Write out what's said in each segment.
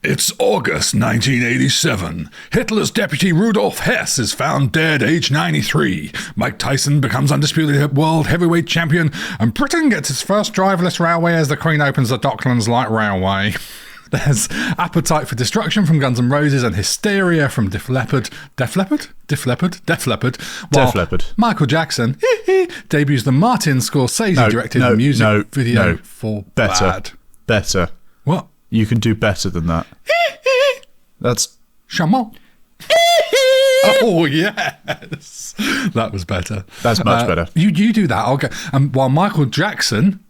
It's August 1987. Hitler's deputy Rudolf Hess is found dead, age 93. Mike Tyson becomes undisputed world heavyweight champion, and Britain gets its first driverless railway as the Queen opens the Docklands Light Railway. There's Appetite for Destruction from Guns N' Roses and Hysteria from Def Leppard. Def Leppard. Michael Jackson debuts the Martin Scorsese directed music video for Bad. Better. What? You can do better than that. That's... Chamon. Oh, yes. That was better. That's much better. You do that. I'll go. While Michael Jackson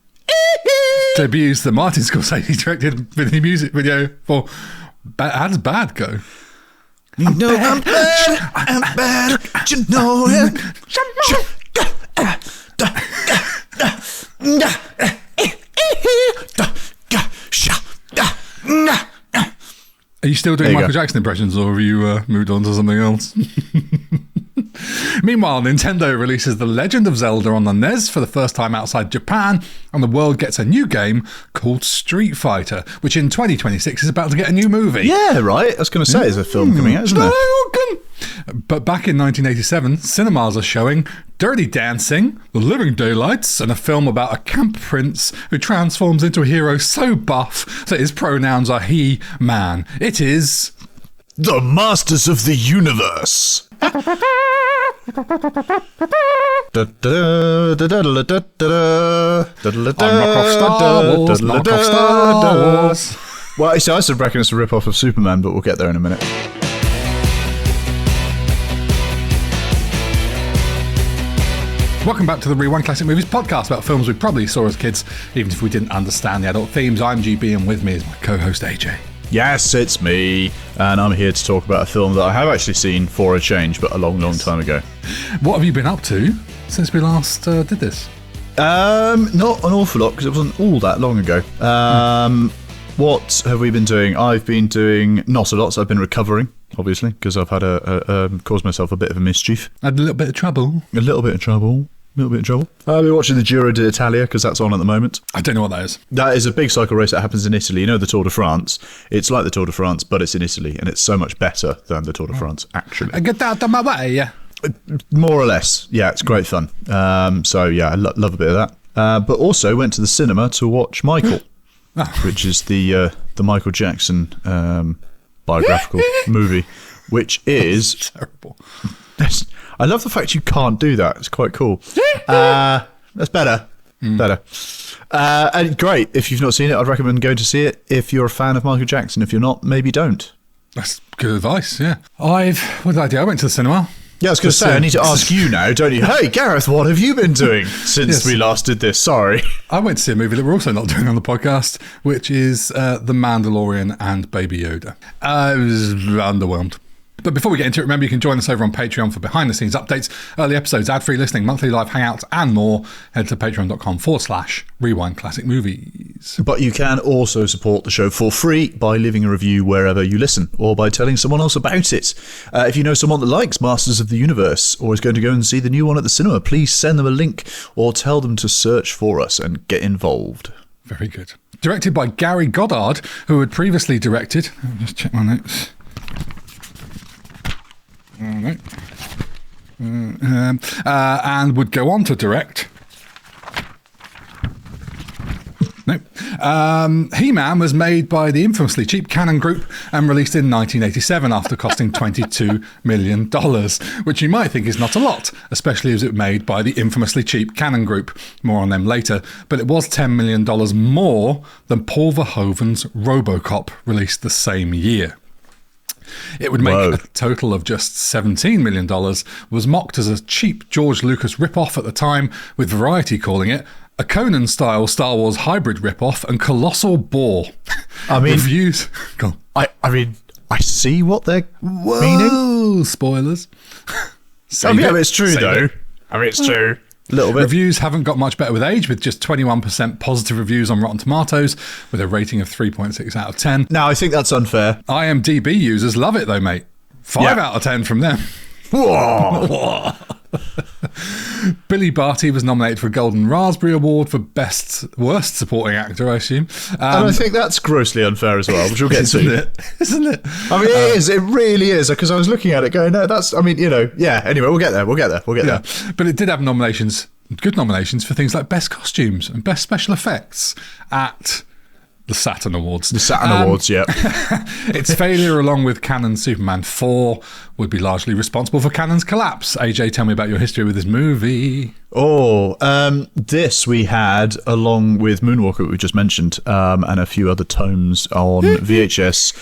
debuts the Martin Scorsese directed music video for How does Bad go? I'm bad. You know it. Are you still doing Michael Jackson impressions, or have you moved on to something else? Meanwhile, Nintendo releases The Legend of Zelda on the NES for the first time outside Japan, and the world gets a new game called Street Fighter, which in 2026 is about to get a new movie. Yeah, right. I was going to say, there's a film coming out, isn't there? But back in 1987, cinemas are showing Dirty Dancing, The Living Daylights, and a film about a camp prince who transforms into a hero so buff that his pronouns are he, man. It is... The Masters of the Universe. I'm knock off Star Wars. Well, I still reckon it's a rip-off of Superman, but we'll get there in a minute. Welcome back to the Rewind Classic Movies podcast about films we probably saw as kids, even if we didn't understand the adult themes. I'm GB, and with me is my co-host AJ. Yes, it's me, and I'm here to talk about a film that I have actually seen for a change, but a long time ago. What have you been up to since we last did this? Not an awful lot, because it wasn't all that long ago. What have we been doing? I've been doing not a lot, so I've been recovering, obviously, because I've had caused myself a bit of a mischief. Had a little bit of trouble. I've been watching the Giro d'Italia, because that's on at the moment. I don't know what that is. That is a big cycle race that happens in Italy. You know the Tour de France? It's like the Tour de France, but it's in Italy, and it's so much better than the Tour de France, actually. I get out of my way. More or less. Yeah, it's great fun. So, yeah, I love a bit of that. But also went to the cinema to watch Michael, which is the Michael Jackson biographical movie, which is... terrible. I love the fact you can't do that. It's quite cool. That's better. Better. And great. If you've not seen it, I'd recommend going to see it. If you're a fan of Michael Jackson. If you're not, maybe don't. That's good advice, yeah. What did I do? I went to the cinema. Yeah, I was going to say, I need to ask you now, don't you? Hey, Gareth, what have you been doing since we last did this? Sorry. I went to see a movie that we're also not doing on the podcast, which is The Mandalorian and Baby Yoda. I was underwhelmed. But before we get into it, remember you can join us over on Patreon for behind-the-scenes updates, early episodes, ad-free listening, monthly live hangouts, and more. Head to patreon.com/Rewind Classic Movies. But you can also support the show for free by leaving a review wherever you listen, or by telling someone else about it. If you know someone that likes Masters of the Universe, or is going to go and see the new one at the cinema, please send them a link, or tell them to search for us and get involved. Very good. Directed by Gary Goddard, who had previously directed... I'll just check my notes. And would go on to direct. He-Man was made by the infamously cheap Cannon Group and released in 1987 after costing $22 million, which you might think is not a lot, especially as it was made by the infamously cheap Cannon Group. More on them later, but it was $10 million more than Paul Verhoeven's Robocop, released the same year. It would make a total of just $17 million, was mocked as a cheap George Lucas rip-off at the time, with Variety calling it a Conan-style Star Wars hybrid rip-off and colossal bore. I mean... Reviews... Go on. I mean, I see what they're meaning. Spoilers. It's true, though. It's true. A little bit. Reviews haven't got much better with age, with just 21% positive reviews on Rotten Tomatoes, with a rating of 3.6 out of 10. Now, I think that's unfair. IMDb users love it, though, mate. 5 out of 10 from them. Whoa. Billy Barty was nominated for a Golden Raspberry Award for Worst Supporting Actor, I assume. And I think that's grossly unfair as well, which we'll get to. Isn't it? I mean, it is. It really is. Because I was looking at it going, no, that's, I mean, yeah. Anyway, we'll get there. But it did have nominations, good nominations for things like Best Costumes and Best Special Effects at the Saturn Awards. The Saturn Awards, yeah. Its failure, along with Cannon's Superman 4, would be largely responsible for Cannon's collapse. AJ, tell me about your history with this movie. This we had, along with Moonwalker, we just mentioned, and a few other tomes on VHS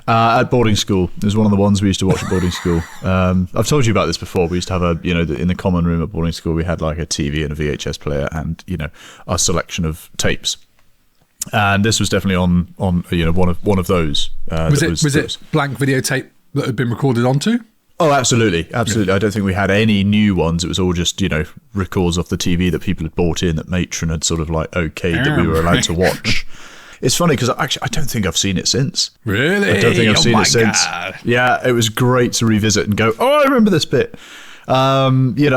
at boarding school. It was one of the ones we used to watch at boarding school. I've told you about this before. We used to have in the common room at boarding school, we had like a TV and a VHS player and, a selection of tapes. And this was definitely on one of those. Was it blank videotape that had been recorded onto? Oh, absolutely. Yeah. I don't think we had any new ones. It was all just records off the TV that people had bought in that Matron had sort of like okayed that we were allowed to watch. It's funny because actually I don't think I've seen it since. Really? I don't think I've seen it since. God. Yeah, it was great to revisit and go, oh, I remember this bit. A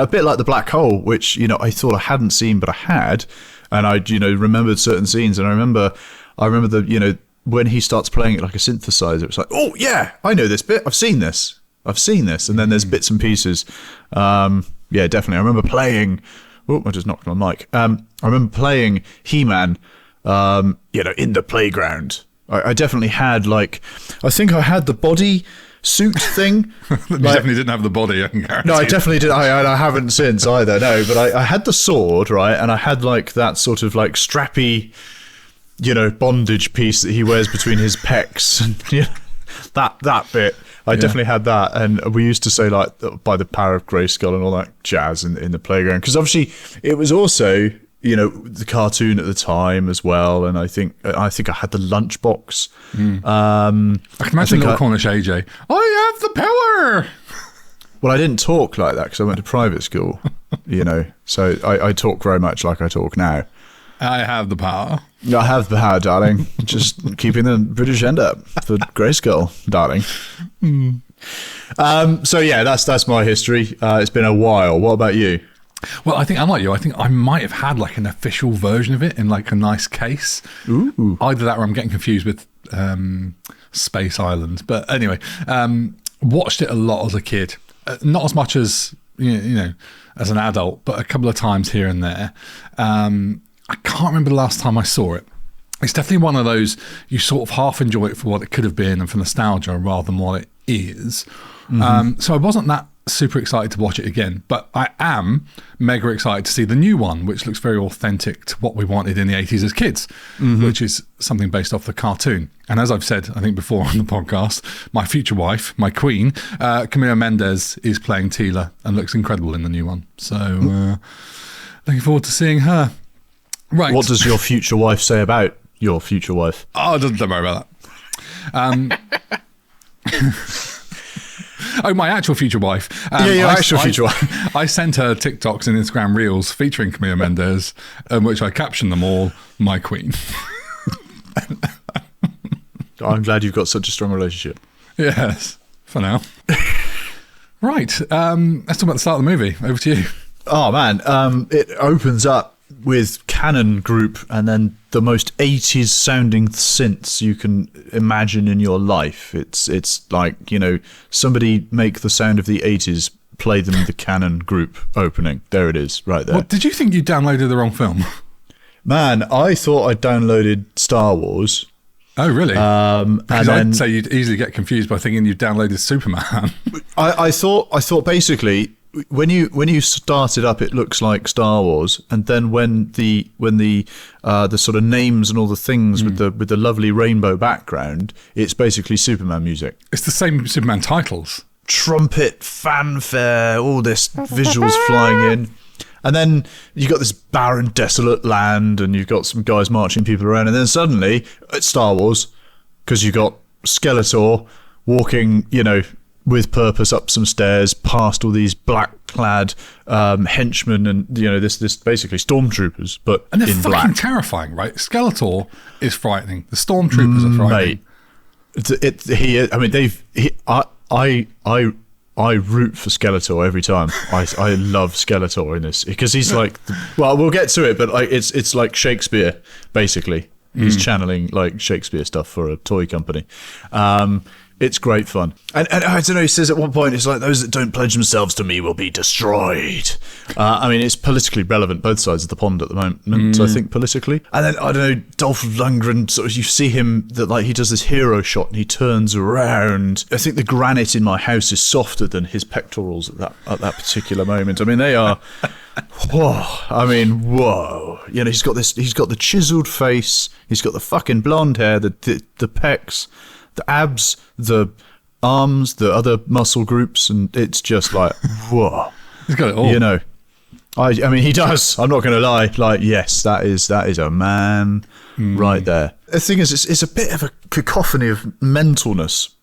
bit like the Black Hole, which I thought I hadn't seen, but I had. And I, remembered certain scenes, and I remember the, when he starts playing it like a synthesizer, it's like, oh yeah, I know this bit. I've seen this, and then there's bits and pieces. Yeah, definitely. I remember playing. Oh, I just knocked on my mic. I remember playing He-Man, in the playground. I definitely had I think I had the body suit thing. You definitely didn't have the body, I can guarantee. No, I definitely did. I haven't since either, no. But I had the sword, right? And I had that sort of strappy, bondage piece that he wears between his pecs. And that bit. I definitely had that. And we used to say by the power of Grayskull and all that jazz in the playground. Because obviously it was also, the cartoon at the time as well. And I think I had the lunchbox. I can imagine little Cornish AJ. I have the power. Well, I didn't talk like that because I went to private school, So I talk very much like I talk now. I have the power. I have the power, darling. Just keeping the British end up for Grayskull, darling. So yeah, that's my history. It's been a while. What about you? Well, I think, unlike you, I think I might have had an official version of it in a nice case. Ooh. Either that or I'm getting confused with Space Island. But anyway, watched it a lot as a kid. Not as much as, as an adult, but a couple of times here and there. I can't remember the last time I saw it. It's definitely one of those, you sort of half enjoy it for what it could have been and for nostalgia rather than what it is. Mm-hmm. So I wasn't that super excited to watch it again, but I am mega excited to see the new one, which looks very authentic to what we wanted in the 80s as kids, which is something based off the cartoon. And as I've said, I think before on the podcast, my future wife, my queen, Camila Mendes, is playing Tila and looks incredible in the new one. So looking forward to seeing her. Right. What does your future wife say about your future wife? Oh, don't worry about that. Oh, my actual future wife. Your actual future wife. I sent her TikToks and Instagram reels featuring Camila Mendes, in which I captioned them all, my queen. I'm glad you've got such a strong relationship. Yes, for now. Right, let's talk about the start of the movie. Over to you. Oh, man. It opens up with Cannon Group and then the most 80s sounding synths you can imagine in your life. It's like, somebody make the sound of the 80s, play them the Cannon Group opening. There it is, right there. Well, did you think you downloaded the wrong film? Man, I thought I downloaded Star Wars. Oh, really? Because I'd say you'd easily get confused by thinking you downloaded Superman. I thought basically, when you start it up, it looks like Star Wars, and then when the sort of names and all the things with the lovely rainbow background, it's basically Superman music. It's the same Superman titles. Trumpet, fanfare, all this visuals flying in, and then you got this barren, desolate land, and you've got some guys marching people around, and then suddenly it's Star Wars because you got Skeletor walking, with purpose up some stairs past all these black-clad henchmen and this basically stormtroopers, but and they're in fucking black. Terrifying, right? Skeletor is frightening. The stormtroopers are frightening. Mate, I I root for Skeletor every time. I love Skeletor in this because he's like, well, we'll get to it, but it's like Shakespeare basically. He's channeling like Shakespeare stuff for a toy company. It's great fun. And I don't know, he says at one point, it's like, those that don't pledge themselves to me will be destroyed. I mean, it's politically relevant, both sides of the pond at the moment, I think, politically. And then, I don't know, Dolph Lundgren, sort of, you see him, that like he does this hero shot and he turns around. I think the granite in my house is softer than his pectorals at that particular moment. I mean, they are... Whoa! I mean, whoa! You know, he's got the chiseled face, he's got the fucking blonde hair, the pecs, the abs, the arms, the other muscle groups, and it's just like, whoa. He's got it all. You know, I mean, he does. I'm not going to lie. Like, yes, that is a man right there. The thing is, it's a bit of a cacophony of mentalness.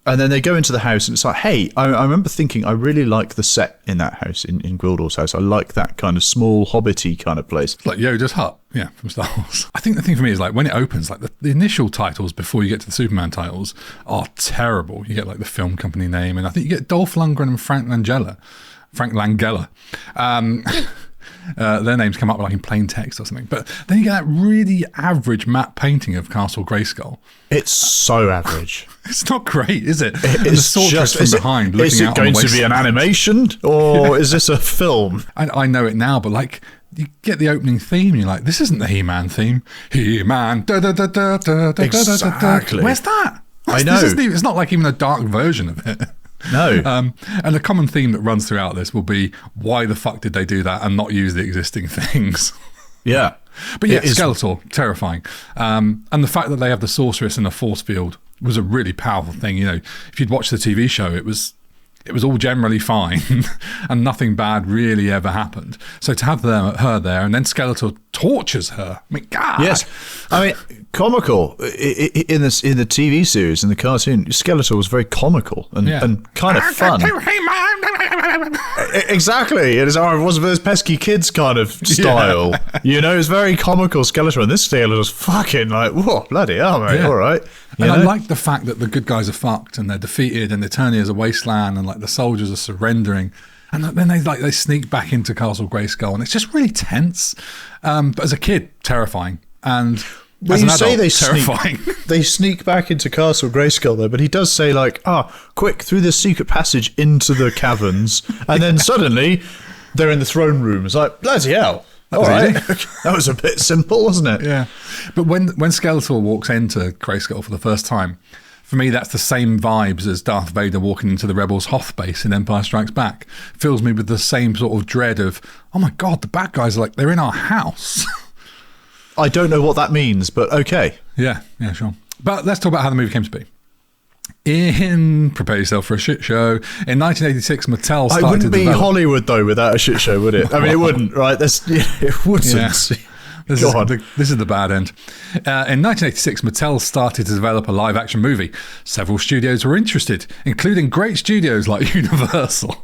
And then they go into the house and it's like, hey, I remember thinking I really like the set in that house, in Gwildor's house. I like that kind of small hobbity kind of place. Like Yoda's hut, yeah, from Star Wars. I think the thing for me is like when it opens, like the initial titles before you get to the Superman titles are terrible. You get like the film company name, and I think you get Dolph Lundgren and Frank Langella. Their names come up like in plain text or something. But then you get that really average matte painting of Castle Grayskull. It's so average. It's not great, is it? It's just from behind, looking out on the wasteland. Is it going to be an animation, or is this a film? I know it now, but like you get the opening theme, you're like, this isn't the He-Man theme. He-Man, exactly. Where's that? I know. It's not like even a dark version of it. No. And the common theme that runs throughout this will be, why the fuck did they do that and not use the existing things? Yeah. But yeah, Skeletor, terrifying. And the fact that they have the sorceress in a force field was a really powerful thing. You know, if you'd watched the TV show, it was all generally fine and nothing bad really ever happened. So to have her there, and then Skeletor tortures her. I mean, God. Yes. I mean, comical. In the TV series, in the cartoon, Skeletor was very comical and kind of fun. Exactly. It was those pesky kids kind of style. Yeah. You know, it's very comical Skeletor. And this Skeletor's fucking like, whoa, bloody hell, mate. Yeah. All right. And I like the fact that the good guys are fucked and they're defeated and Eternia is a wasteland and like the soldiers are surrendering. And then they sneak back into Castle Grayskull and it's just really tense. But as a kid, terrifying. And when you say they sneak back into Castle Grayskull though, but he does say like, quick, through this secret passage into the caverns. And then suddenly they're in the throne room. It's like, bloody hell. All right. That was a bit simple, wasn't it? Yeah. But when Skeletor walks into Grayskull for the first time, for me, that's the same vibes as Darth Vader walking into the Rebels' Hoth base in Empire Strikes Back. Fills me with the same sort of dread of, oh my God, the bad guys are like, they're in our house. I don't know what that means, but okay. Yeah, sure. But let's talk about how the movie came to be. Prepare yourself for a shit show. In 1986, Mattel started. It wouldn't be Hollywood though without a shit show, would it? I mean, it wouldn't, right? It wouldn't. Yeah. This is the bad end. In 1986, Mattel started to develop a live-action movie. Several studios were interested, including great studios like Universal.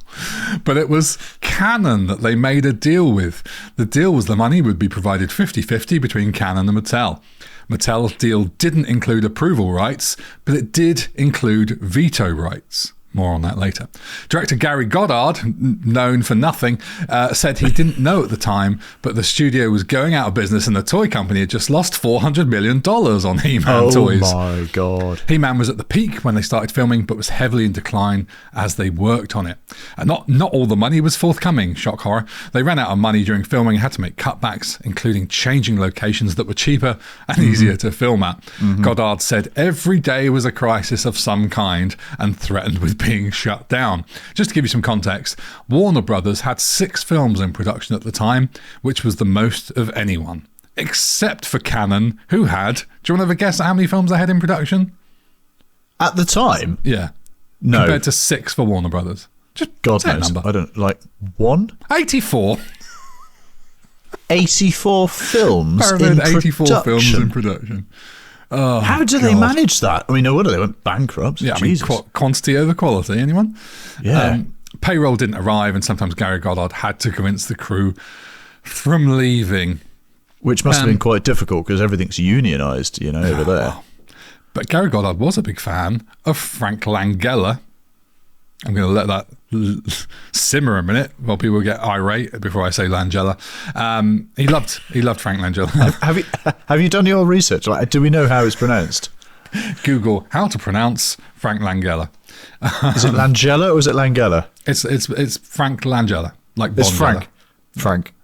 But it was Canon that they made a deal with. The deal was the money would be provided 50-50 between Canon and Mattel. Mattel's deal didn't include approval rights, but it did include veto rights. More on that later. Director Gary Goddard, known for nothing, said he didn't know at the time, but the studio was going out of business and the toy company had just lost $400 million on He-Man toys. Oh my God. He-Man was at the peak when they started filming, but was heavily in decline as they worked on it. And not all the money was forthcoming, shock horror. They ran out of money during filming and had to make cutbacks, including changing locations that were cheaper and easier to film at. Goddard said every day was a crisis of some kind and threatened with being shut down. Just to give you some context, Warner Brothers had 6 films in production at the time, which was the most of anyone, except for Canon, who had, do you want to have a guess at how many films they had in production? At the time? Yeah. No. Compared to 6 for Warner Brothers. Just God say knows. a number. I don't, like, 1? 84. 84 films Apparently in 84 production. films in production. Oh, how do they manage that? I mean, no wonder they went bankrupt. Yeah, Jesus. I mean, quantity over quality. Anyone? Yeah. Payroll didn't arrive, and sometimes Gary Goddard had to convince the crew from leaving. Which must have been quite difficult because everything's unionised, over there. But Gary Goddard was a big fan of Frank Langella. I'm going to let that simmer a minute while people get irate before I say Langella. He loved Frank Langella. Have you done your research? Like, do we know how it's pronounced? Google how to pronounce Frank Langella. Is it Langella or is it Langella? It's Frank Langella, like It's Bongella.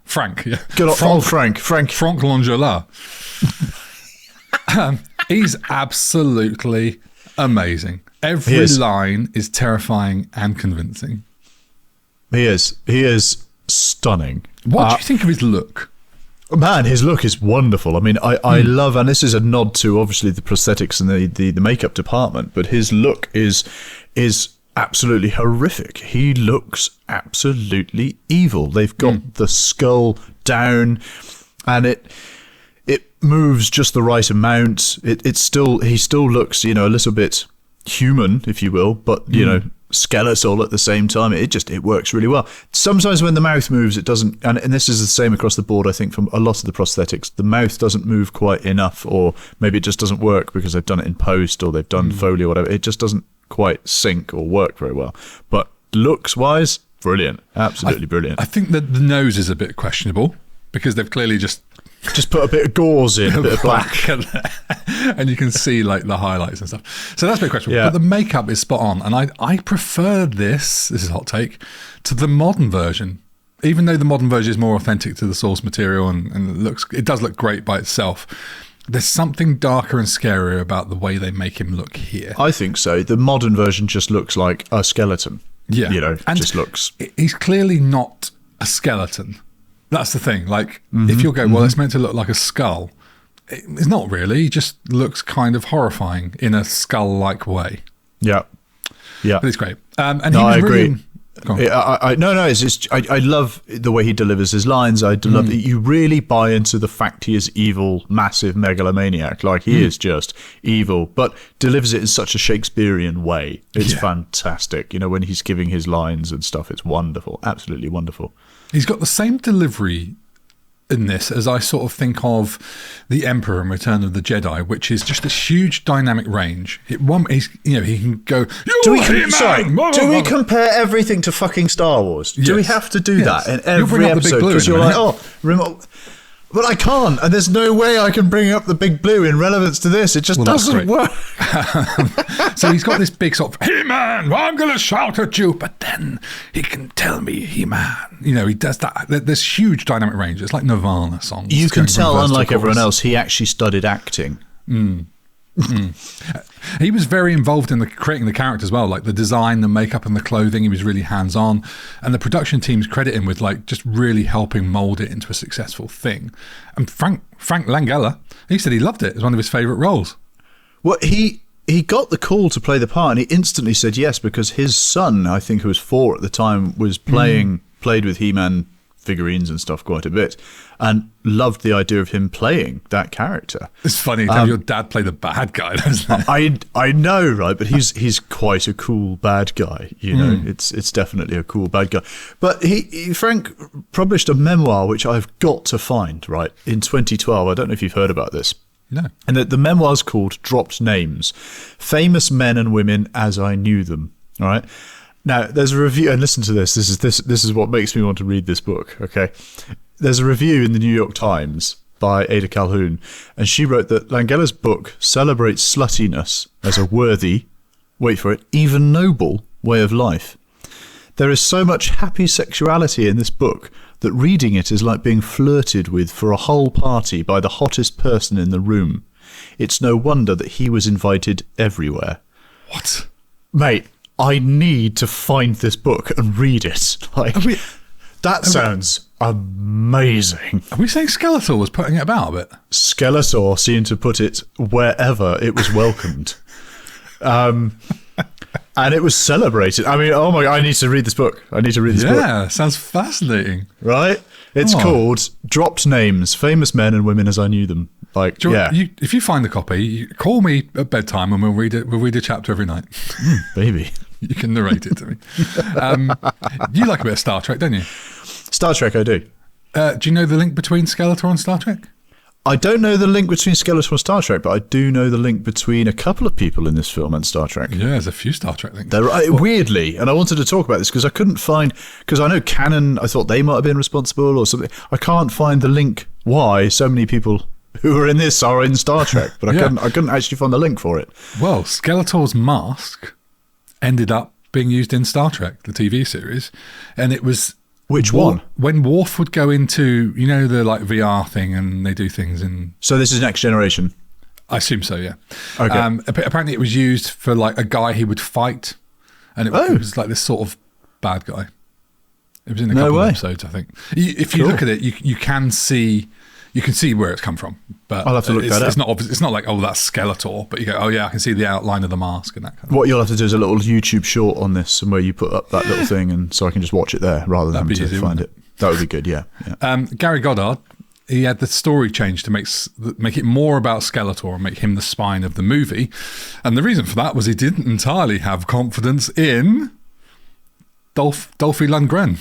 Frank. Yeah. Good old Frank. Frank Langella. He's absolutely amazing. Every line is terrifying and convincing. He is stunning. What do you think of his look? Man, his look is wonderful. I mean, I love, and this is a nod to obviously the prosthetics and the makeup department, but his look is absolutely horrific. He looks absolutely evil. They've got the skull down, and it moves just the right amount. He still looks, a little bit human, if you will, but skeletal at the same time. It works really well. Sometimes when the mouth moves, it doesn't, and this is the same across the board, I think, from a lot of the prosthetics. The mouth doesn't move quite enough, or maybe it just doesn't work because they've done it in post or they've done Foley or whatever. It just doesn't quite sync or work very well. But looks wise, brilliant. Absolutely brilliant. I think that the nose is a bit questionable because they've clearly just put a bit of gauze in, a bit of black. And you can see like the highlights and stuff. So that's a bit questionable. Yeah. But the makeup is spot on. And I prefer this is a hot take, to the modern version. Even though the modern version is more authentic to the source material and it does look great by itself. There's something darker and scarier about the way they make him look here. I think so. The modern version just looks like a skeleton. Yeah. And just looks. He's clearly not a skeleton. That's the thing. Like, if you'll go, well, it's meant to look like a skull. It's not really. He just looks kind of horrifying in a skull-like way. Yeah. But it's great. And I agree. Really, it's just, I love the way he delivers his lines. I love that you really buy into the fact he is evil, massive megalomaniac. Like, he is just evil, but delivers it in such a Shakespearean way. It's fantastic. When he's giving his lines and stuff, it's wonderful. Absolutely wonderful. He's got the same delivery in this as I sort of think of the Emperor in Return of the Jedi, which is just this huge dynamic range. He can go. Do we compare everything to fucking Star Wars? Yes. Do we have to do that in every Big episode? Blue Because you're like, remote. But I can't, and there's no way I can bring up the Big Blue in relevance to this. It just doesn't work. So he's got this big sort of, He-Man, well, I'm going to shout at you, but then he can tell me He-Man. He does that. There's huge dynamic range. It's like Nirvana songs. You can tell, unlike everyone else, he actually studied acting. He was very involved in creating the character as well, like the design, the makeup and the clothing. He was really hands-on, and the production teams credit him with like just really helping mold it into a successful thing. And Frank Langella, he said he loved it. It was one of his favourite roles. Well, he got the call to play the part, and he instantly said yes, because his son, I think who was 4 at the time, was played with He-Man figurines and stuff quite a bit, and loved the idea of him playing that character. It's funny to have your dad play the bad guy, doesn't it? I know, right? But he's quite a cool bad guy. It's definitely a cool bad guy. But Frank published a memoir which I've got to find, right, in 2012. I don't know if you've heard about this. No. And the memoir's called Dropped Names: Famous Men and Women as I Knew Them. All right. Now, there's a review, and listen to this. This is what makes me want to read this book, okay? There's a review in the New York Times by Ada Calhoun, and she wrote that Langella's book celebrates sluttiness as a worthy, wait for it, even noble way of life. There is so much happy sexuality in this book that reading it is like being flirted with for a whole party by the hottest person in the room. It's no wonder that he was invited everywhere. What? Mate, I need to find this book and read it. That sounds amazing. Are we saying Skeletor was putting it about a bit? Skeletor seemed to put it wherever it was welcomed. And it was celebrated. I mean, oh my God, I need to read this book. book. Yeah, sounds fascinating. Right? It's called Dropped Names: Famous Men and Women as I Knew Them. If you find the copy, call me at bedtime and we'll read it. We'll read a chapter every night. Baby. You can narrate it to me. You like a bit of Star Trek, don't you? Star Trek, I do. Do you know the link between Skeletor and Star Trek? I don't know the link between Skeletor and Star Trek, but I do know the link between a couple of people in this film and Star Trek. Yeah, there's a few Star Trek links. Weirdly, and I wanted to talk about this because I couldn't find, because I know Canon, I thought they might have been responsible or something. I can't find the link why so many people who are in this are in Star Trek, but I couldn't actually find the link for it. Well, Skeletor's mask ended up being used in Star Trek, the TV series, and it was... Which one? When Worf would go into, the like VR thing and they do things in... So this is Next Generation? I assume so, yeah. Okay. Apparently it was used for like a guy he would fight, and it was like this sort of bad guy. It was in a couple of episodes, I think. If you look at it, you can see where it's come from, but I'll have to look that up. It's not obvious. It's not like, oh, that's Skeletor, but you go, oh yeah, I can see the outline of the mask and that kind of. What you'll have to do is a little YouTube short on this, and where you put up that little thing, and so I can just watch it there rather than having to find it. That would be good, yeah. Gary Goddard, he had the story changed to make it more about Skeletor and make him the spine of the movie, and the reason for that was he didn't entirely have confidence in Dolphy Lundgren.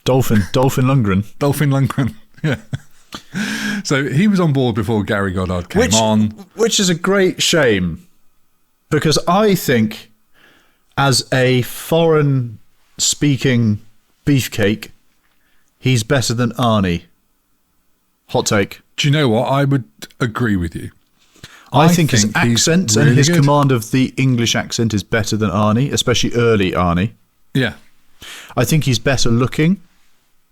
Dolphin Lundgren. Dolphin Lundgren. Yeah. So he was on board before Gary Goddard came on. Which is a great shame, because I think as a foreign-speaking beefcake, he's better than Arnie. Hot take. Do you know what? I would agree with you. I think his accent really and his good. command of the English accent is better than Arnie, especially early Arnie. Yeah. I think he's better looking.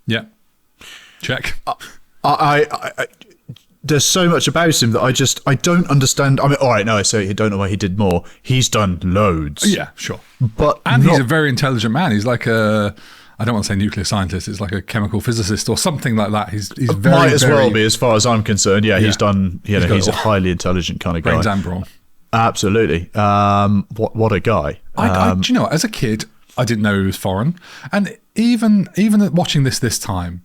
Yeah. Check. I there's so much about him that I don't understand. I mean, all right, no, I say I don't know why he did more. He's done loads. Yeah, sure. But he's a very intelligent man. He's like I don't want to say nuclear scientist. It's like a chemical physicist or something like that. He's very might as well be, as far as I'm concerned. Yeah, he's done. He's a highly intelligent kind of guy. Brains and brawn. Absolutely. What a guy. Do you know what? As a kid, I didn't know he was foreign, and even watching this time,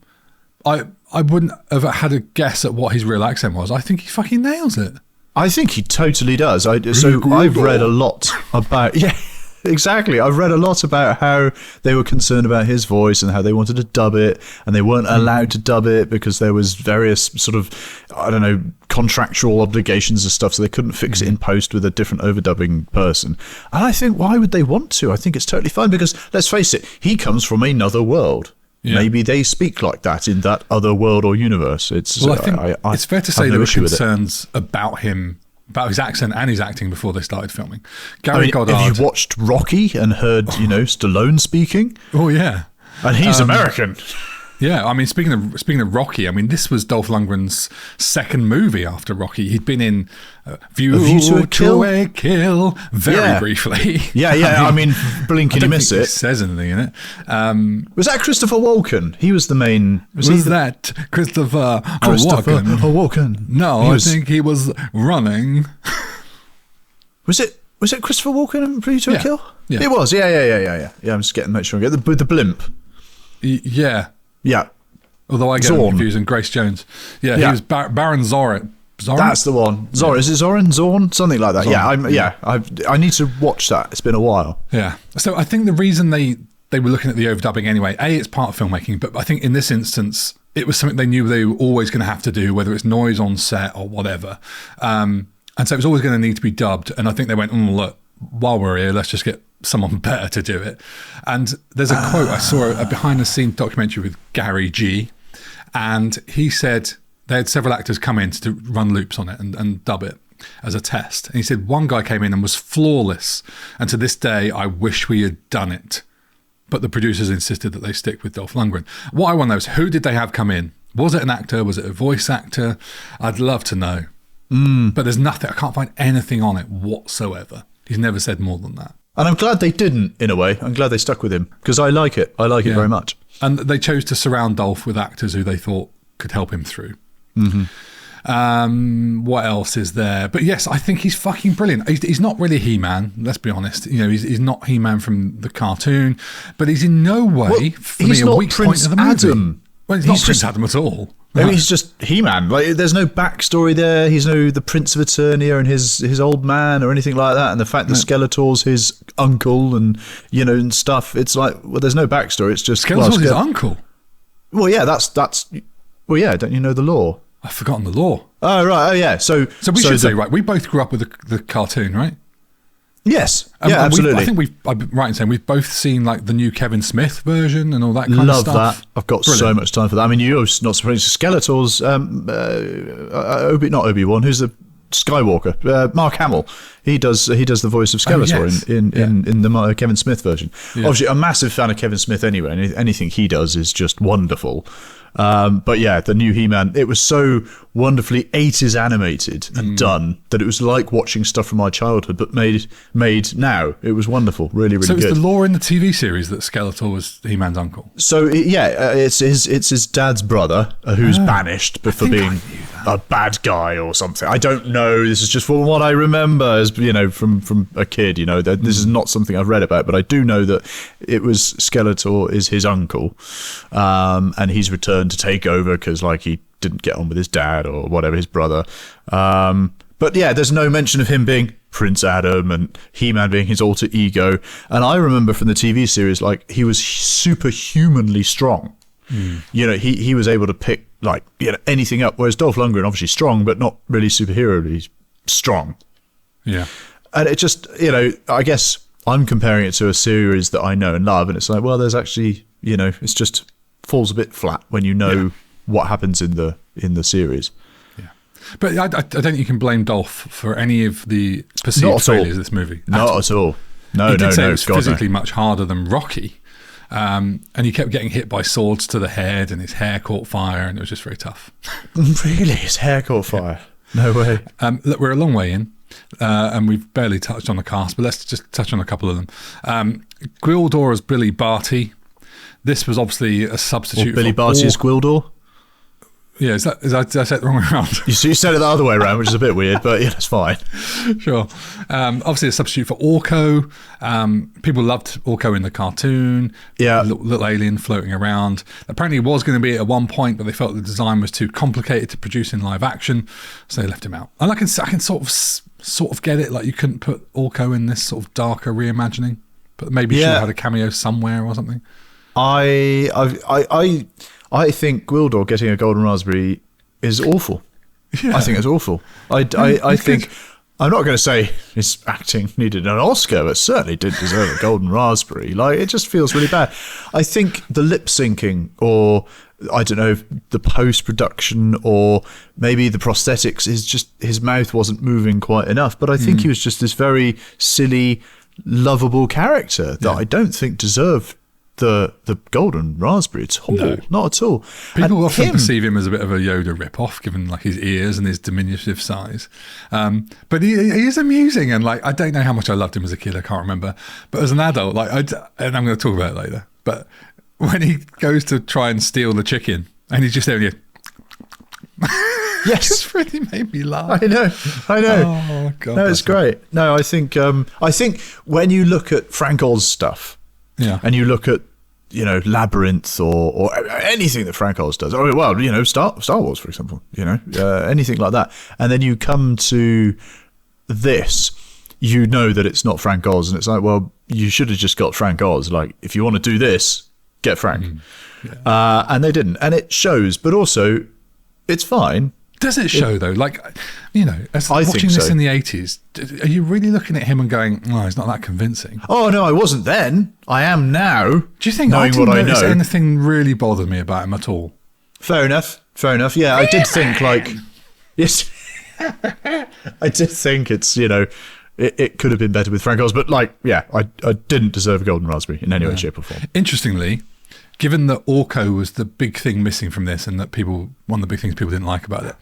I wouldn't have had a guess at what his real accent was. I think he fucking nails it. I think he totally does. I've read a lot about... Yeah, exactly. I've read a lot about how they were concerned about his voice and how they wanted to dub it, and they weren't allowed to dub it because there was various sort of, I don't know, contractual obligations and stuff, so they couldn't fix it in post with a different overdubbing person. And I think, why would they want to? I think it's totally fine because, let's face it, he comes from another world. Yeah. Maybe they speak like that in that other world or universe. I think it's fair to say there were concerns about him, about his accent and his acting before they started filming. Goddard. Have you watched Rocky and heard, Stallone speaking? Oh, yeah. And he's American. Yeah, I mean, speaking of Rocky, I mean, this was Dolph Lundgren's second movie after Rocky. He'd been in View to a Kill very briefly. Yeah. I mean, blink and you miss it. He says anything in it. Was that Christopher Walken? He was the main. Was that Christopher Walken? No, I think he was running. Was it Christopher Walken in View to a Kill? Yeah. It was. Yeah. I'm just make sure I get the blimp. Yeah. Yeah. Although I get confused, and Grace Jones. Yeah, he was Baron Zorin. That's the one. Zorin. Is it Zorin? Zorn? Something like that. Zorn. Yeah. I need to watch that. It's been a while. Yeah. So I think the reason they were looking at the overdubbing anyway, it's part of filmmaking, but I think in this instance, it was something they knew they were always going to have to do, whether it's noise on set or whatever. And so it was always going to need to be dubbed. And I think they went, look, while we're here, let's just get someone better to do it. And there's a quote, I saw a behind-the-scenes documentary with Gary G, and he said they had several actors come in to run loops on it and dub it as a test. And he said one guy came in and was flawless, and to this day, I wish we had done it. But the producers insisted that they stick with Dolph Lundgren. What I want to know is, who did they have come in? Was it an actor? Was it a voice actor? I'd love to know. But there's nothing, I can't find anything on it whatsoever. He's never said more than that. And I'm glad they didn't, in a way. I'm glad they stuck with him, because I like it. I like it very much. And they chose to surround Dolph with actors who they thought could help him through. What else is there? But yes, I think he's fucking brilliant. He's not really He-Man, let's be honest. He's not He-Man from the cartoon, but he's in no way, for me, a weak point of the movie. Adam. Well, he's not Prince Adam at all. I mean, he's just He-Man. Like, there's no backstory there. He's no the Prince of Eternia and his old man or anything like that. And the fact that Skeletor's his uncle and and stuff. It's like, well, there's no backstory. It's just Skeletor's his uncle. Well, yeah, that's. Well, yeah. Don't you know the law? I've forgotten the lore. Oh, right. Oh, yeah. So we should say, right, we both grew up with the cartoon, right? Yes. And Absolutely. I think I'm right in saying we've both seen like the new Kevin Smith version and all that kind of stuff. Love that. I've got so much time for that. I mean, you're not surprised. Skeletor's not Obi-Wan, who's the Skywalker, Mark Hamill. He does the voice of Skeletor in the Kevin Smith version. Yeah. Obviously, a massive fan of Kevin Smith anyway, and anything he does is just wonderful. But yeah, the new He-Man, it was so wonderfully 80s animated and done that it was like watching stuff from my childhood, but made now. It was wonderful, really, really good. So it's the lore in the TV series that Skeletor was He-Man's uncle? So it's his dad's brother who's banished for being a bad guy or something. I don't know. This is just from what I remember as, from a kid, this is not something I've read about, but I do know that it was Skeletor is his uncle, and he's returned to take over because he didn't get on with his dad or whatever, his brother. But yeah, there's no mention of him being Prince Adam and He-Man being his alter ego. And I remember from the TV series, he was superhumanly strong. He was able to pick anything up, whereas Dolph Lundgren obviously strong, but not really superhero-y strong. Yeah. And it just, I guess I'm comparing it to a series that I know and love, and it's well, there's actually, it's just falls a bit flat when what happens in the series. Yeah, but I don't think you can blame Dolph for any of the perceived failures of this movie. Not at all. No, he did say it was physically much harder than Rocky, and he kept getting hit by swords to the head, and his hair caught fire, and it was just very tough. Really, his hair caught fire? No way. Look, we're a long way in. And we've barely touched on the cast, but let's just touch on a couple of them. Gwildor as Billy Barty. This was obviously a substitute Billy Barty as Gwildor? Yeah, did I say it the wrong way around? You said it the other way around, which is a bit weird, but yeah, it's fine. Sure. Obviously a substitute for Orko. People loved Orko in the cartoon. Yeah. Little alien floating around. Apparently he was going to be at one point, but they felt the design was too complicated to produce in live action, so they left him out. And I can sort of get it, you couldn't put Orko in this sort of darker reimagining, but maybe he should have had a cameo somewhere or something. I think Gwildor getting a golden raspberry is awful. Yeah. I think it's awful. I think I'm not going to say his acting needed an Oscar, but certainly did deserve a golden raspberry. It just feels really bad. I think the lip syncing, or I don't know, the post production, or maybe the prosthetics is just his mouth wasn't moving quite enough. But I think he was just this very silly, lovable character that I don't think deserved the golden raspberry at all. No. Not at all. People often perceive him as a bit of a Yoda rip-off, given his ears and his diminutive size. But he is amusing, and I don't know how much I loved him as a kid. I can't remember. But as an adult, and I'm going to talk about it later. But when he goes to try and steal the chicken, and he's just there, and yes, it's really made me laugh. I know. Oh God, no, it's great. No, I think when you look at Frank Oz stuff. Yeah, and you look at Labyrinth or anything that Frank Oz does. Star Wars, for example. Anything like that, and then you come to this, that it's not Frank Oz, and it's you should have just got Frank Oz. If you want to do this, get Frank. Yeah. And they didn't, and it shows. But also, it's fine. Does it show though? As watching this in the 80s, are you really looking at him and going, "Oh, he's not that convincing"? Oh no, I wasn't then. I am now. Do you think I didn't notice anything really bothered me about him at all? Fair enough. Yeah, I did think yes, I did think it's it could have been better with Frank Oz, but I didn't deserve a golden raspberry in any way, shape, or form. Interestingly, given that Orko was the big thing missing from this, and that one of the big things people didn't like about it,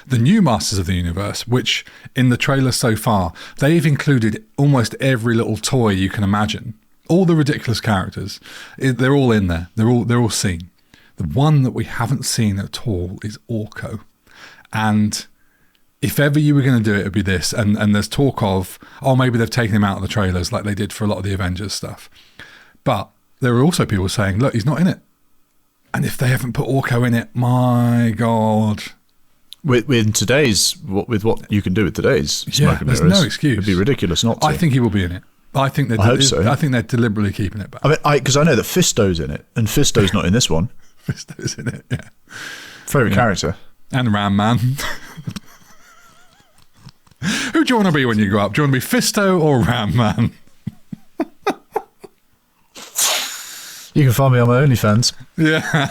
the new Masters of the Universe, which in the trailer so far, they've included almost every little toy you can imagine. All the ridiculous characters, they're all in there. They're all seen. The one that we haven't seen at all is Orko. And if ever you were going to do it, it'd be this. And there's talk of, maybe they've taken him out of the trailers like they did for a lot of the Avengers stuff. But there are also people saying, look, he's not in it. And if they haven't put Orko in it, my God. With what you can do with today's smoke and mirrors, there's no excuse. It'd be ridiculous not to. I think he will be in it. I hope so. I think they're deliberately keeping it back. Because I know that Fisto's in it, and Fisto's not in this one. Fisto's in it, yeah. Favourite character. And Ram Man. Who do you want to be when you grow up? Do you want to be Fisto or Ram Man? You can find me on my OnlyFans. Yeah.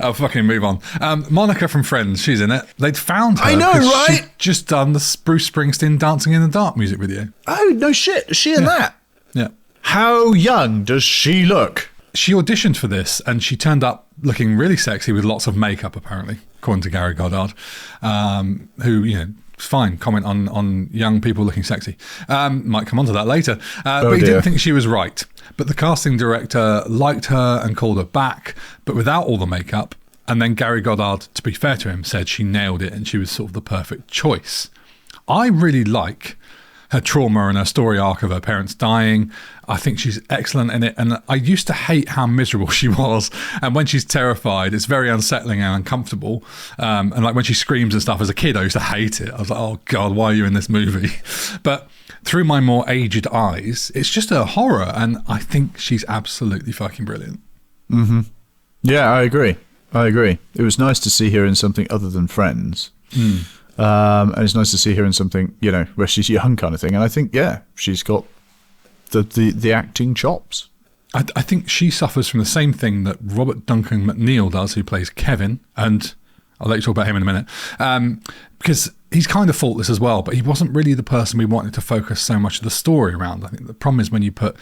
I'll fucking move on. Monica from Friends, she's in it. They'd found her. I know, 'cause right? She'd just done the Bruce Springsteen Dancing in the Dark music video. Oh, no shit. Is she in that? Yeah. How young does she look? She auditioned for this and she turned up looking really sexy with lots of makeup, apparently, according to Gary Goddard, who, fine, comment on young people looking sexy. Might come on to that later. But he didn't think she was right. But the casting director liked her and called her back, but without all the makeup. And then Gary Goddard, to be fair to him, said she nailed it and she was sort of the perfect choice. I really like her trauma and her story arc of her parents dying. I think she's excellent in it. And I used to hate how miserable she was. And when she's terrified, it's very unsettling and uncomfortable. And like when she screams and stuff as a kid, I used to hate it. I was like, oh God, why are you in this movie? But through my more aged eyes, it's just a horror. And I think she's absolutely fucking brilliant. Mm-hmm. Yeah, I agree. It was nice to see her in something other than Friends. And it's nice to see her in something, where she's young kind of thing. And I think, she's got the acting chops. I think she suffers from the same thing that Robert Duncan McNeil does, who plays Kevin. And I'll let you talk about him in a minute. Because he's kind of faultless as well, but he wasn't really the person we wanted to focus so much of the story around. I think the problem is when you put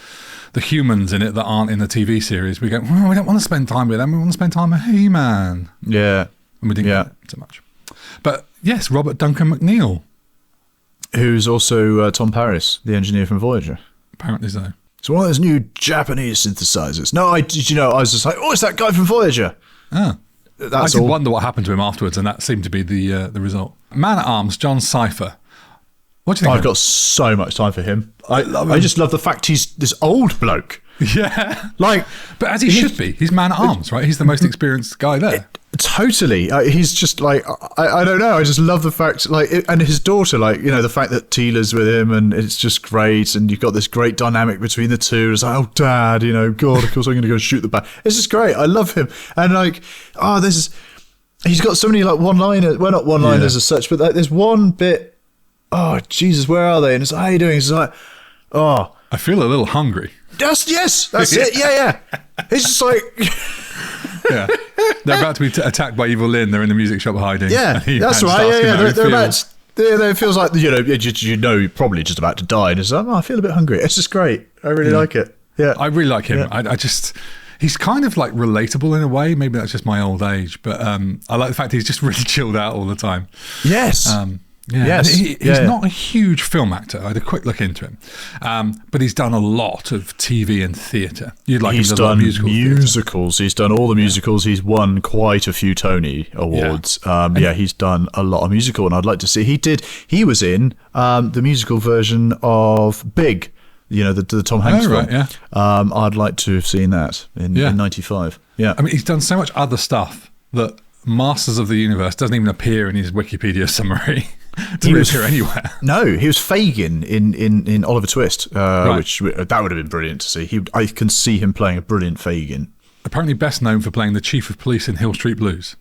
the humans in it that aren't in the TV series, we go, well, we don't want to spend time with them. We want to spend time with He-Man. Yeah. And we didn't get it so much. But yes, Robert Duncan McNeil. Who's also Tom Paris, the engineer from Voyager. Apparently so. It's one of those new Japanese synthesizers. No, I was just like, oh, it's that guy from Voyager. Ah. I did wonder what happened to him afterwards, and that seemed to be the result. Man-at-Arms, John Cypher. What do you think? I've got so much time for him. I just love the fact he's this old bloke. Yeah. Like, but as he should be. He's man-at-arms, right? He's the most experienced guy there. Totally. He's just like, I don't know. I just love the fact, and his daughter, the fact that Teela's with him and it's just great. And you've got this great dynamic between the two. It's like, oh, Dad, God, of course I'm going to go shoot the bat. It's just great. I love him. And he's got so many one-liners. Well, not one-liners as such, but there's one bit, oh, Jesus, where are they? And it's like, how are you doing? It's like, oh. I feel a little hungry. That's it. Yeah. It's just like... Yeah, they're about to be attacked by Evil Lynn. They're in the music shop hiding. Yeah, that's right. Yeah. They're about. It feels like you're probably just about to die, and it's like, I feel a bit hungry. It's just great. I really like it. Yeah, I really like him. Yeah. He's kind of like relatable in a way. Maybe that's just my old age, but I like the fact he's just really chilled out all the time. Yes. Yes. He's not a huge film actor. I had a quick look into him. But he's done a lot of TV and theatre. You'd like he's him to done musicals. He's done all the musicals. He's won quite a few Tony Awards. He's done a lot of musical, and I'd like to see. He was in the musical version of Big, the Tom Hanks film. Right, yeah. I'd like to have seen that in 95. Yeah. I mean, he's done so much other stuff that Masters of the Universe doesn't even appear in his Wikipedia summary. He was here anywhere. No, he was Fagin in Oliver Twist, which that would have been brilliant to see. I can see him playing a brilliant Fagin. Apparently best known for playing the chief of police in Hill Street Blues.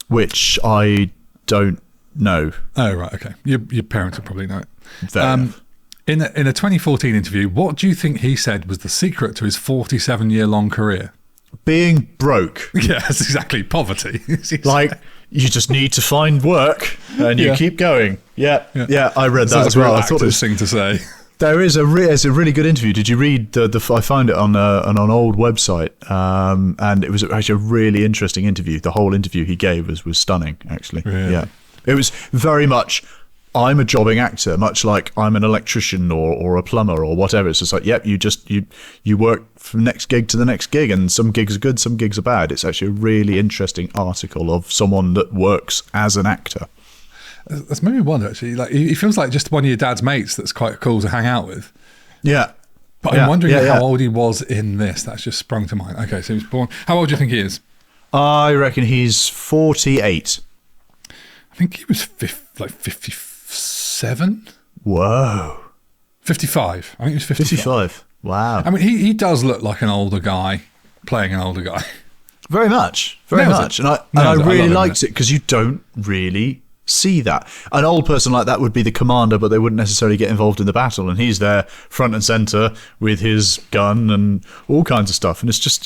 Which I don't know. Oh, right, okay. Your parents would probably know it. Fair enough. In a 2014 interview, what do you think he said was the secret to his 47-year-long career? Being broke. Yes, exactly. Poverty. You just need to find work and you keep going. Yeah, I read that as well. I thought it was thing to say. There's a really good interview. Did you read I found it on an old website, and it was actually a really interesting interview. The whole interview he gave was stunning, actually. Really? Yeah, it was very much. I'm a jobbing actor, much like I'm an electrician or a plumber or whatever. It's just like, you work from next gig to the next gig, and some gigs are good, some gigs are bad. It's actually a really interesting article of someone that works as an actor. That's made me wonder, actually. Like, he feels like just one of your dad's mates that's quite cool to hang out with. Yeah. But I'm wondering how old he was in this. That's just sprung to mind. Okay, so he was born. How old do you think he is? I reckon he's 48. I think he was 57? Whoa. 55. I think he was 55. 55. Wow. I mean, he does look like an older guy playing an older guy. Very much, very Nails much. it. And I Nails it. I really love it, liked it because you don't really see that. An old person like that would be the commander, but they wouldn't necessarily get involved in the battle, and he's there front and center with his gun and all kinds of stuff, and it's just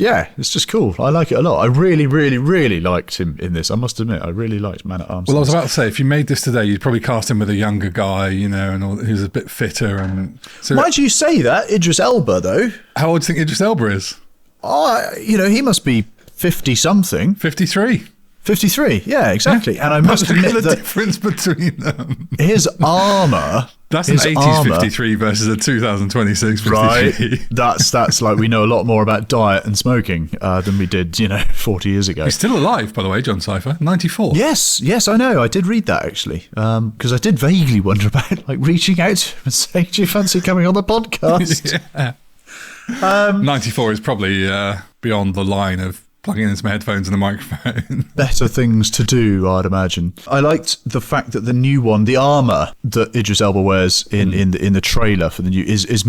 cool. I like it a lot. I really, really, really liked him in this. I must admit, I really liked Man at Arms. Well, I was about to say, if you made this today, you'd probably cast him with a younger guy, and who's a bit fitter. And so, why do you say that? Idris Elba, though. how old do you think Idris Elba is? Oh, he must be 50 something. 53. 53, yeah, exactly. And I must Look at admit the that difference between them. his armour. That's an 80s 53 versus a 2026 53. Right. That's like, we know a lot more about diet and smoking than we did, 40 years ago. He's still alive, by the way, John Cypher. 94. Yes, I know. I did read that, actually. Because I did vaguely wonder about reaching out to him and saying, do you fancy coming on the podcast? Yeah. 94 is probably beyond the line of plugging in some headphones and a microphone. Better things to do, I'd imagine. I liked the fact that the new one, the armor that Idris Elba wears in the trailer for the new is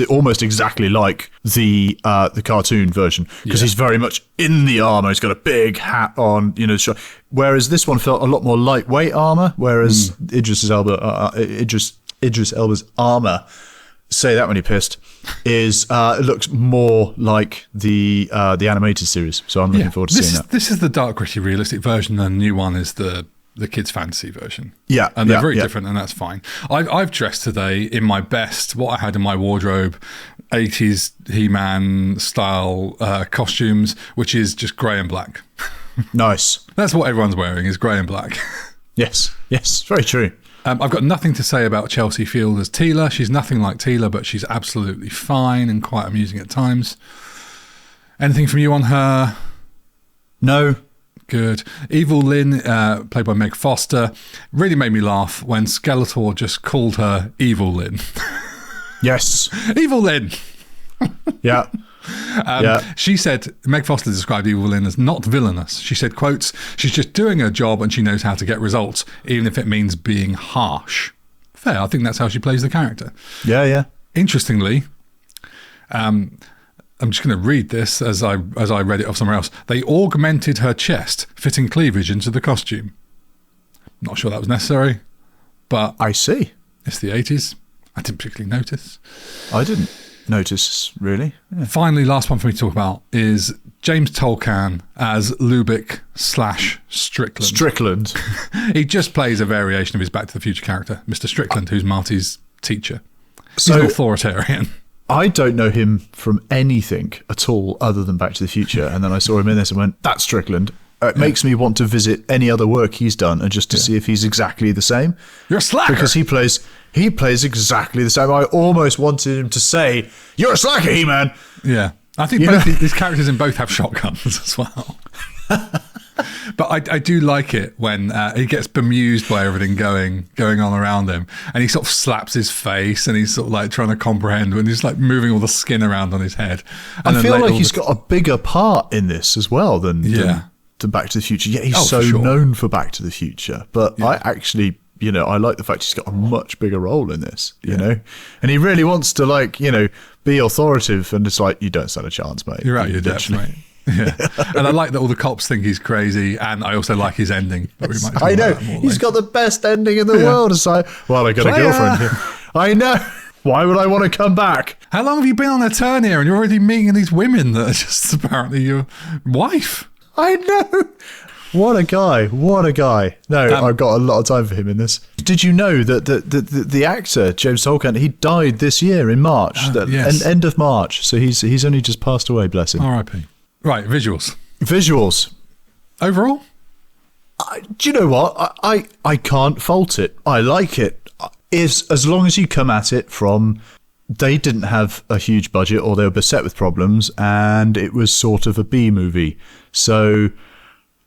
almost exactly like the cartoon version, because he's very much in the armor. He's got a big hat on, whereas this one felt a lot more lightweight armor. Whereas Idris Elba's armor, say that when you're pissed, is it looks more like the animated series. So I'm looking forward to seeing that. This is the dark, gritty, realistic version, and the new one is the kids' fantasy version. Yeah, and they're very different, and that's fine. I've dressed today in my best, what I had in my wardrobe, 80s He-Man style costumes, which is just grey and black. Nice. That's what everyone's wearing, is grey and black. Yes, very true. I've got nothing to say about Chelsea Field as Teela. She's nothing like Teela, but she's absolutely fine and quite amusing at times. Anything from you on her? No. Good. Evil Lynn, played by Meg Foster, really made me laugh when Skeletor just called her Evil Lynn. Yes. Evil Lynn! Yeah. She said, Meg Foster described Evil Lynn as not villainous. She said, quotes, she's just doing her job and she knows how to get results, even if it means being harsh. Fair, I think that's how she plays the character. Yeah. Interestingly, I'm just going to read this as I read it off somewhere else. They augmented her chest, fitting cleavage into the costume. Not sure that was necessary, but I see. It's the 80s. I didn't particularly notice. I didn't notice, really. Yeah. Finally, last one for me to talk about is James Tolkien as Lubick/Strickland. Strickland. He just plays a variation of his Back to the Future character, Mr. Strickland, who's Marty's teacher. So, he's an authoritarian. I don't know him from anything at all other than Back to the Future, and then I saw him in this and went, that's Strickland. It makes me want to visit any other work he's done and just to see if he's exactly the same. You're a slacker. Because he plays exactly the same. I almost wanted him to say, you're a slacker, He-Man. Yeah. I think these characters in both have shotguns as well. But I do like it when he gets bemused by everything going on around him, and he sort of slaps his face, and he's sort of like trying to comprehend, and he's like moving all the skin around on his head. And I feel like he's got a bigger part in this as well than Back to the Future. Yeah, he's known for Back to the Future, but I actually, I like the fact he's got a much bigger role in this, you know, and he really wants to be authoritative, and it's like, you don't stand a chance, mate. You're out your depth, mate. Yeah, and I like that all the cops think he's crazy, and I also like his ending. But we might I know he's got the best ending in the world. It's like, well, I got a girlfriend here. I know. Why would I want to come back? How long have you been on Eternia, and you're already meeting these women that are just apparently your wife? I know. What a guy. No, I've got a lot of time for him in this. Did you know that the actor, James Tolkien, he died this year in March, end of March. So he's only just passed away, bless him. R.I.P. Right, visuals. Overall? Do you know what? I can't fault it. I like it. As long as you come at it from... They didn't have a huge budget, or they were beset with problems, and it was sort of a B movie. So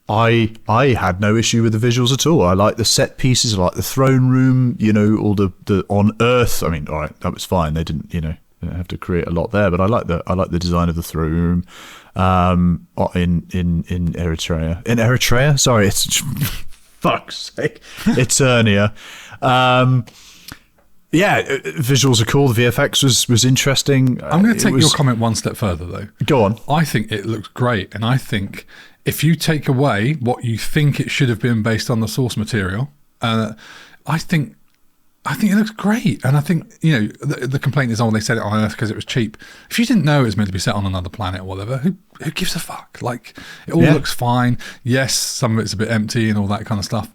I had no issue with the visuals at all. I like the set pieces, I like the throne room, all the on Earth. I mean, all right, that was fine. They didn't, they didn't have to create a lot there, but I like the design of the throne room in Eritrea. In Eritrea? Sorry, it's fuck's sake. Eternia. Yeah, visuals are cool. The VFX was interesting. I'm going to take your comment one step further, though. Go on. I think it looks great, and I think if you take away what you think it should have been based on the source material, I think it looks great. And I think, the complaint is, they set it on Earth because it was cheap. If you didn't know it was meant to be set on another planet or whatever, who gives a fuck? Like, it all looks fine. Yes, some of it's a bit empty and all that kind of stuff.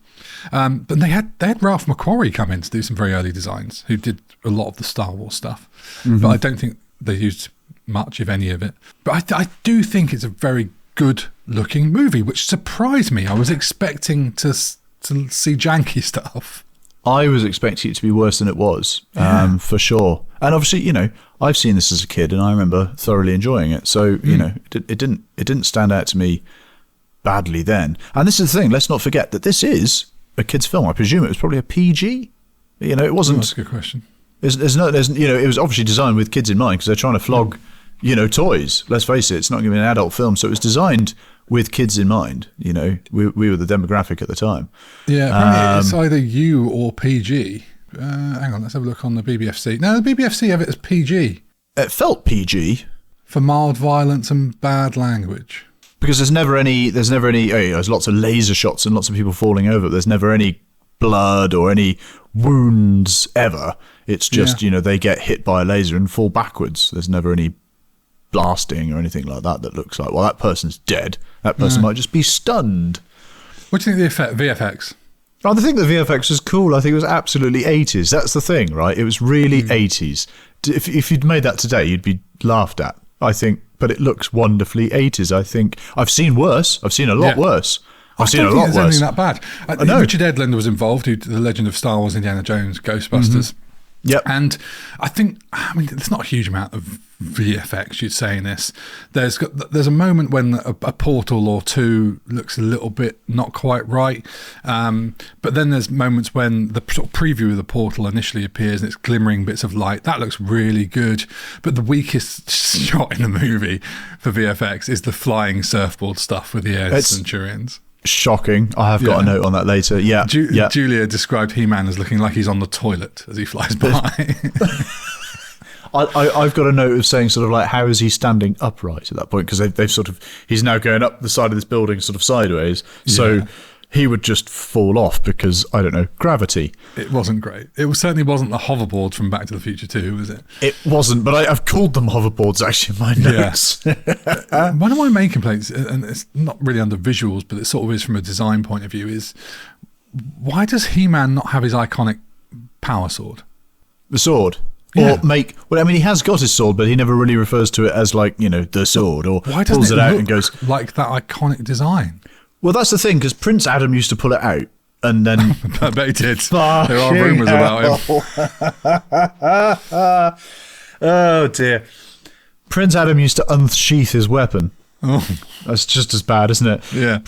But they had Ralph McQuarrie come in to do some very early designs, who did a lot of the Star Wars stuff. Mm-hmm. But I don't think they used much, if any, of it. But I do think it's a very good-looking movie, which surprised me. I was expecting to see janky stuff. I was expecting it to be worse than it was, for sure. And obviously, I've seen this as a kid, and I remember thoroughly enjoying it. So, it didn't stand out to me badly then. And this is the thing. Let's not forget that this is a kid's film. I presume it was probably a PG. It wasn't. That's a good question. It was obviously designed with kids in mind because they're trying to flog, toys. Let's face it, it's not going to be an adult film, so it was designed with kids in mind. We were the demographic at the time. Yeah, apparently it's either U or PG. Hang on, let's have a look on the BBFC. No, the BBFC have it as PG. It felt PG for mild violence and bad language. Because there's never any. There's lots of laser shots and lots of people falling over. There's never any blood or any wounds ever. It's just they get hit by a laser and fall backwards. There's never any blasting or anything like that looks like, well, that person's dead. That person might just be stunned. What do you think of the VFX? I think the VFX was cool. I think it was absolutely 80s. That's the thing, right? It was really 80s. If you'd made that today, you'd be laughed at, I think. But it looks wonderfully 80s, I think. I've seen worse. I've seen a lot worse. I don't think there's anything that bad. Richard Edlund was involved, The Legend of Star Wars, Indiana Jones, Ghostbusters. Mm-hmm. Yep. And I think, there's not a huge amount of VFX, you'd say, in this. There's a moment when a portal or two looks a little bit not quite right. But then there's moments when the sort of preview of the portal initially appears and it's glimmering bits of light. That looks really good. But the weakest shot in the movie for VFX is the flying surfboard stuff with the Air Centurions. Shocking. I have got a note on that later. Yeah. Julia described He-Man as looking like he's on the toilet as he flies by. I've got a note of saying sort of like, how is he standing upright at that point? Because they've sort of, he's now going up the side of this building sort of sideways. So he would just fall off because, I don't know, gravity. It wasn't great. It certainly wasn't the hoverboard from Back to the Future 2, was it? It wasn't, but I've called them hoverboards actually in my notes. Yeah. One of my main complaints, and it's not really under visuals, but it sort of is from a design point of view, is why does He-Man not have his iconic power sword? The sword? Yeah. Or he has got his sword, but he never really refers to it as like, the sword, or why pulls doesn't it out look and goes like that iconic design? Well, that's the thing, because Prince Adam used to pull it out, and then I bet he did. There are rumours about him. Oh dear. Prince Adam used to unsheath his weapon. Oh. That's just as bad, isn't it? Yeah.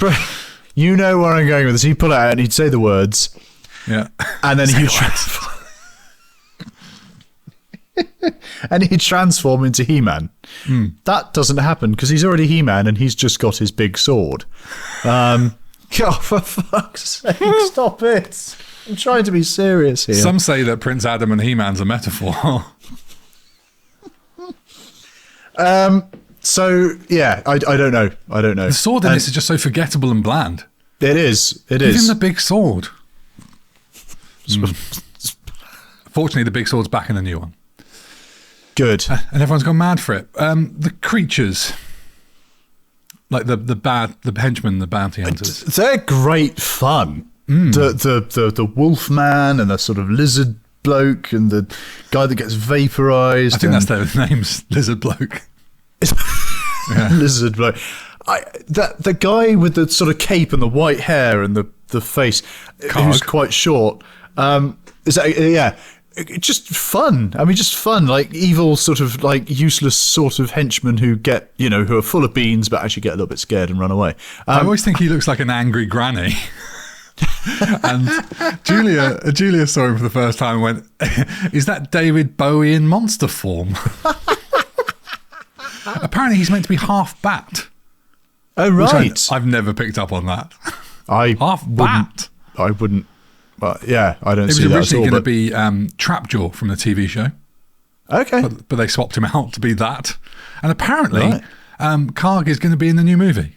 You know where I'm going with this. He'd pull it out and he'd say the words. Yeah. And then he'd transform into He-Man. That doesn't happen because he's already He-Man and he's just got his big sword. God, for fuck's sake, stop it. I'm trying to be serious here. Some say that Prince Adam and He-Man's a metaphor. So, yeah, I don't know. The sword in this is just so forgettable and bland. It is. Even the big sword. Fortunately, the big sword's back in the new one. Good. And everyone's gone mad for it. The creatures, like the henchmen, the bounty hunters, they're great fun. The wolf man and the sort of lizard bloke and the guy that gets vaporized. I think that's their names, lizard bloke. Lizard bloke. The guy with the sort of cape and the white hair and the face, who's quite short. Is that just fun. Just fun, like evil sort of like useless sort of henchmen who get, who are full of beans but actually get a little bit scared and run away. I always think he looks like an angry granny. And Julia saw him for the first time and went, is that David Bowie in monster form? Apparently he's meant to be half bat. Oh, right. I've never picked up on that. Half bat. I Yeah, I don't It was see that at originally all. going to be Trapjaw from the TV show, Okay. but they swapped him out to be that. And apparently, Right. Karg is going to be in the new movie.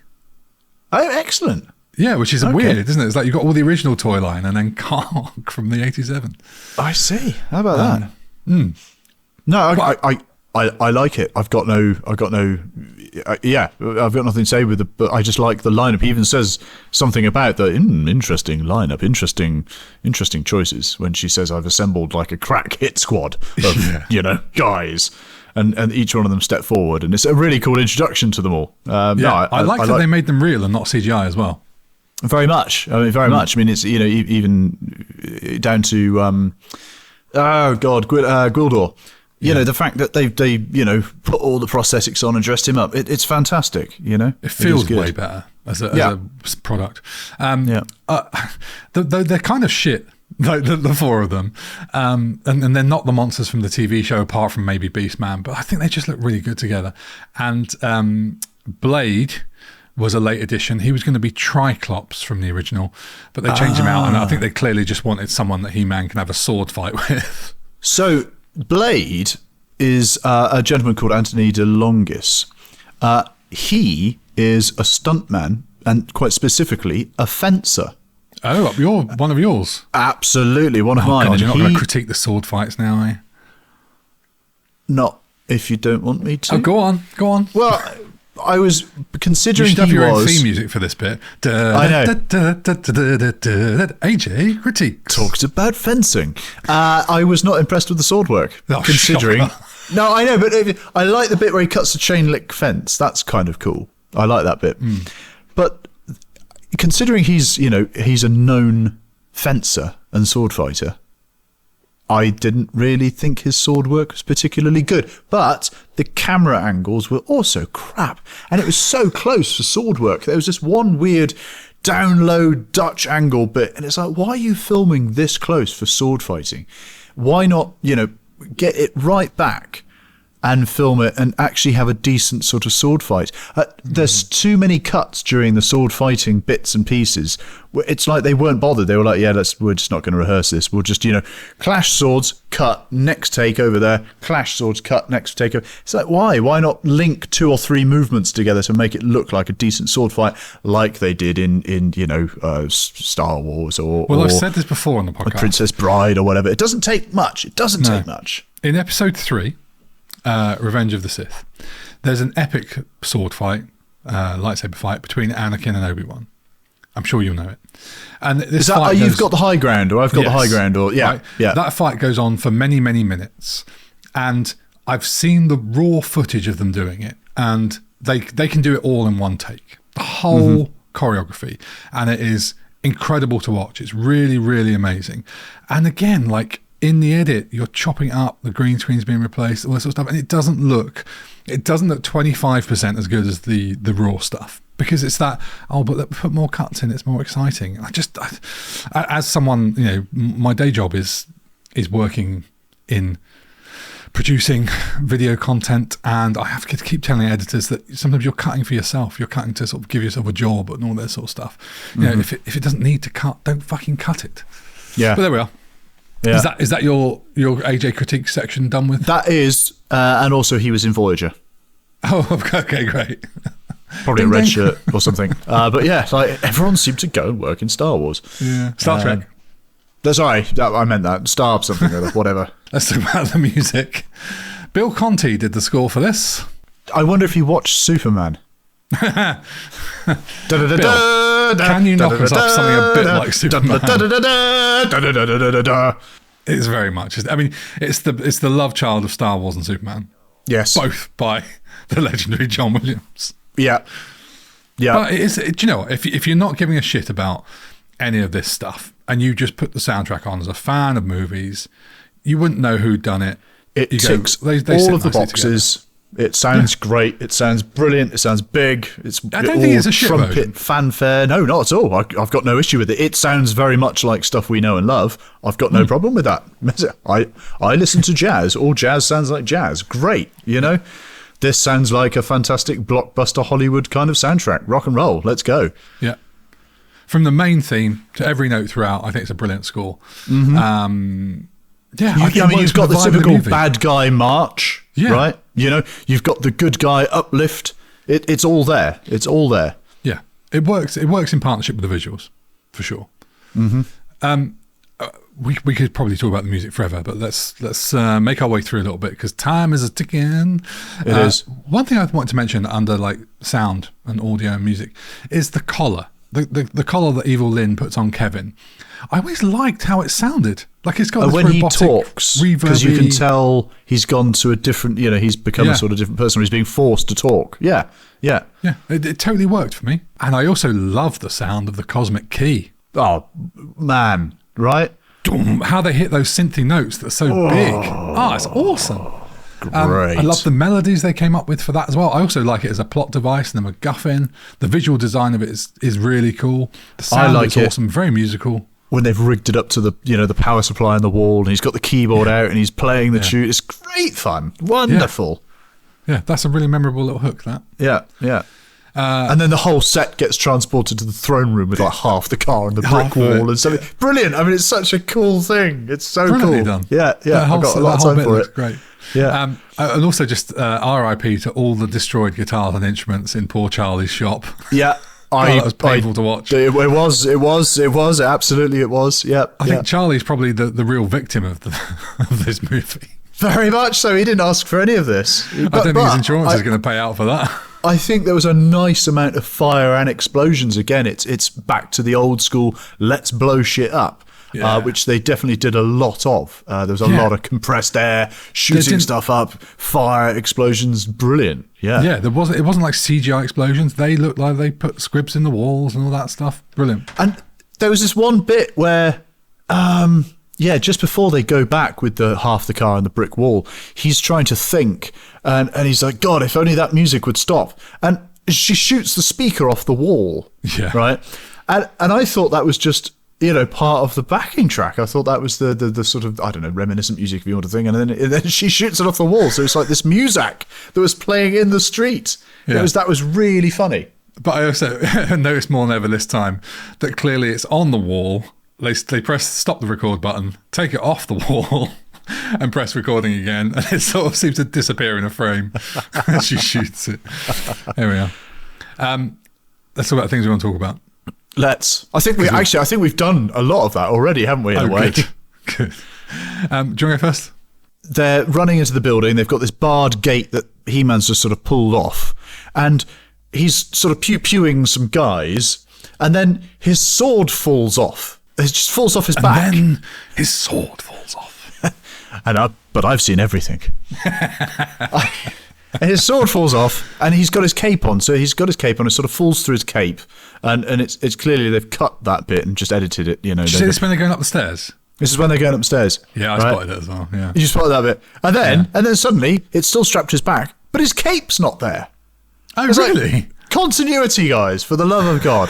Oh, excellent. Yeah, which is weird, isn't it? It's like you've got all the original toy line and then Karg from the 87. I see. How about that? Mm. No, I like it. I've got no, yeah, I've got nothing to say with it, but I just like the lineup. He even says something about the interesting lineup, interesting choices when she says, I've assembled like a crack hit squad of, guys. And each one of them step forward. And it's a really cool introduction to them all. I like that they made them real and not CGI as well. Very much. I mean, very much. I mean, it's, even down to, Gwildor. You know, the fact that they put all the prosthetics on and dressed him up, it's fantastic, It feels way better as a product. They're kind of shit, like the four of them. And they're not the monsters from the TV show, apart from maybe Beastman, but I think they just look really good together. And Blade was a late addition. He was going to be Triclops from the original, but they changed him out, and I think they clearly just wanted someone that He-Man can have a sword fight with. So Blade is a gentleman called Anthony de Longis. He is a stuntman, and quite specifically, a fencer. Oh, you're one of yours? Absolutely, one of mine. God, you're not going to critique the sword fights now, are you? Not if you don't want me to. Oh, go on. Well, I was considering you should have your own theme music for this bit. I know. AJ critique talks about fencing. I was not impressed with the sword work, considering. Shocker. No, I know, but I like the bit where he cuts the chain link fence. That's kind of cool. I like that bit. But considering he's a known fencer and sword fighter, I didn't really think his sword work was particularly good, but the camera angles were also crap, and it was so close for sword work. There was this one weird down low Dutch angle bit, and it's like, why are you filming this close for sword fighting? Why not, get it right back and film it and actually have a decent sort of sword fight? There's too many cuts during the sword fighting bits and pieces. It's like they weren't bothered. They were like, we're just not going to rehearse this. We'll just, clash swords, cut, next take over there, clash swords, cut, next take over. It's like, why? Why not link 2 or 3 movements together to make it look like a decent sword fight like they did in Star Wars or I've said this before on the podcast. Princess Bride or whatever. It doesn't take much. It doesn't take much. In episode 3, Revenge of the Sith, there's an epic sword fight, lightsaber fight between Anakin and Obi-Wan. I'm sure you'll know it. And this is that fight you've got the high ground, or I've got the high ground, or right? That fight goes on for many, many minutes, and I've seen the raw footage of them doing it, and they can do it all in one take, the whole choreography, and it is incredible to watch. It's really, really amazing. And again, like, in the edit, you're chopping up, the green screen's being replaced, all this sort of stuff, and it doesn't look 25% as good as the raw stuff, because it's that, but put more cuts in, it's more exciting. As someone, my day job is working in producing video content, and I have to keep telling editors that sometimes you're cutting for yourself, you're cutting to sort of give yourself a job and all that sort of stuff. If it doesn't need to cut, don't fucking cut it. Yeah. But there we are. Yeah. Is that your AJ critique section done with? That is, and also he was in Voyager. Oh, okay, great. Probably a red shirt or something. But yeah, like everyone seemed to go and work in Star Wars. Yeah, Star Trek. Sorry, I meant that. Star something or whatever. Let's talk about the music. Bill Conti did the score for this. I wonder if he watched Superman. Bill, can you knock us off something a bit like Superman? It's very much. I mean, it's the love child of Star Wars and Superman. Yes, both by the legendary John Williams. Yeah. But do you know what? If you're not giving a shit about any of this stuff and you just put the soundtrack on as a fan of movies, you wouldn't know who'd done it. It ticks all of the boxes. Together. It sounds great. It sounds brilliant. It sounds big. I don't think it's a shit trumpet version. Fanfare. No, not at all. I've got no issue with it. It sounds very much like stuff we know and love. I've got no problem with that. I listen to jazz. All jazz sounds like jazz. Great, This sounds like a fantastic blockbuster Hollywood kind of soundtrack. Rock and roll. Let's go. Yeah. from the main theme to every note throughout, I think it's a brilliant score. Yeah, I mean, you've got the typical bad guy march, right? You know, you've got the good guy uplift. It's all there. It's all there. Yeah, it works. It works in partnership with the visuals, for sure. We could probably talk about the music forever, but let's make our way through a little bit because time is a ticking. It is. One thing I want to mention under like sound and audio and music is the collar. The collar that Evil Lyn puts on Kevin. I always liked how it sounded. Like it's got this when he robotic, talks, because you can tell he's gone to a different. You know, he's become a sort of different person. He's being forced to talk. Yeah. It totally worked for me, and I also love the sound of the cosmic key. Oh man, right? How they hit those synthy notes that are so big. Oh, it's awesome. Great. I love the melodies they came up with for that as well. I also like it as a plot device and a MacGuffin. The visual design of it is really cool. The sound is awesome, very musical. When they've rigged it up to the power supply on the wall, and he's got the keyboard out and he's playing the tune. It's great fun. Wonderful. Yeah, that's a really memorable little hook, that. Yeah. And then the whole set gets transported to the throne room with like half the car and the brick wall and something. Brilliant. I mean, it's such a cool thing. It's so cool. Done. Yeah. I've got a lot of time for it. Great. Yeah. And also just RIP to all the destroyed guitars and instruments in poor Charlie's shop. Yeah. That was painful to watch. It was. Absolutely it was. Yeah. I think Charlie's probably the real victim of this movie. Very much so. He didn't ask for any of this. I don't think his insurance is going to pay out for that. I think there was a nice amount of fire and explosions. Again, it's back to the old school, let's blow shit up, which they definitely did a lot of. There was a lot of compressed air, shooting stuff up, fire, explosions. Brilliant. Yeah. It wasn't like CGI explosions. They looked like they put squibs in the walls and all that stuff. Brilliant. And there was this one bit where... just before they go back with the half the car and the brick wall, he's trying to think, and he's like, God, if only that music would stop. And she shoots the speaker off the wall, right? And I thought that was just, part of the backing track. I thought that was the sort of, I don't know, reminiscent music, if you want to think. And then she shoots it off the wall, so it's like this music that was playing in the street. Yeah. That was really funny. But I also noticed more than ever this time that clearly it's on the wall. They press stop the record button, take it off the wall, and press recording again, and it sort of seems to disappear in a frame as she shoots it. There we are. Let's talk about things we want to talk about. I think we've done a lot of that already, haven't we? In a way. Good. Do you want to go first? They're running into the building. They've got this barred gate that He-Man's just sort of pulled off, and he's sort of pew-pewing some guys, and then his sword falls off. It just falls off his back. And then his sword falls off. But I've seen everything. And his sword falls off, and he's got his cape on. So he's got his cape on. It sort of falls through his cape, and it's clearly they've cut that bit and just edited it. Did you see this when they're going up the stairs? This is when they're going upstairs. Yeah, I spotted it as well. Yeah, you spotted that bit, and then suddenly it's still strapped to his back, but his cape's not there. Oh, really? Like, continuity, guys, for the love of God.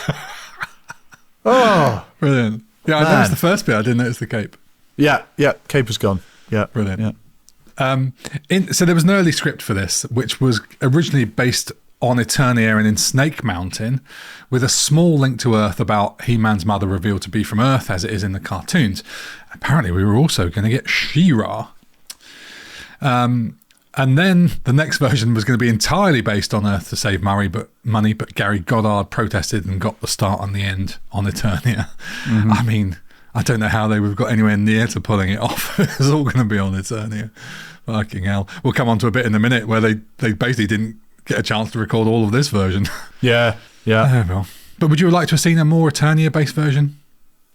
Oh, brilliant. Yeah, I noticed the first bit. I didn't notice the cape. Yeah, cape was gone. Yeah, brilliant. Yeah. So there was an early script for this, which was originally based on Eternia and in Snake Mountain, with a small link to Earth about He-Man's mother revealed to be from Earth, as it is in the cartoons. Apparently, we were also going to get She-Ra. And then the next version was going to be entirely based on Earth to save money, but Gary Goddard protested and got the start and the end on Eternia. Mm-hmm. I mean, I don't know how they would have got anywhere near to pulling it off. It was all going to be on Eternia. Fucking hell. We'll come on to a bit in a minute where they basically didn't get a chance to record all of this version. Yeah. Well. But would you like to have seen a more Eternia-based version?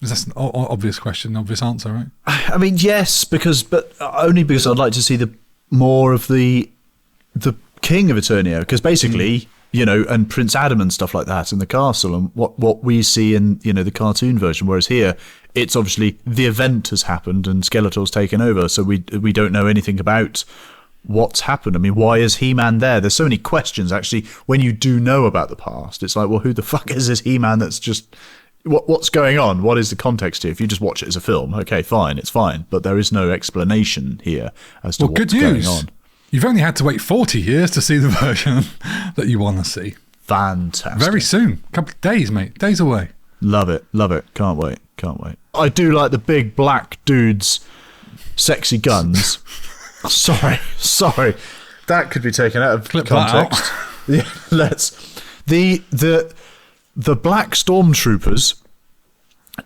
That's an obvious question, obvious answer, right? I mean, yes, but only because I'd like to see the more of the king of Eternia, because basically, and Prince Adam and stuff like that in the castle, and what we see in the cartoon version, whereas here it's obviously the event has happened and Skeletor's taken over, so we don't know anything about what's happened. I mean, why is He-Man there? There's so many questions actually when you do know about the past. It's like, well, who the fuck is this He-Man that's just what's going on? What is the context here? If you just watch it as a film, okay, fine, it's fine. But there is no explanation here as to what's going on. You've only had to wait 40 years to see the version that you want to see. Fantastic. Very soon. A couple of days, mate. Days away. Love it. Can't wait. I do like the big black dudes, sexy guns. Sorry. That could be taken out of Clip context. Yeah, let's. The black stormtroopers,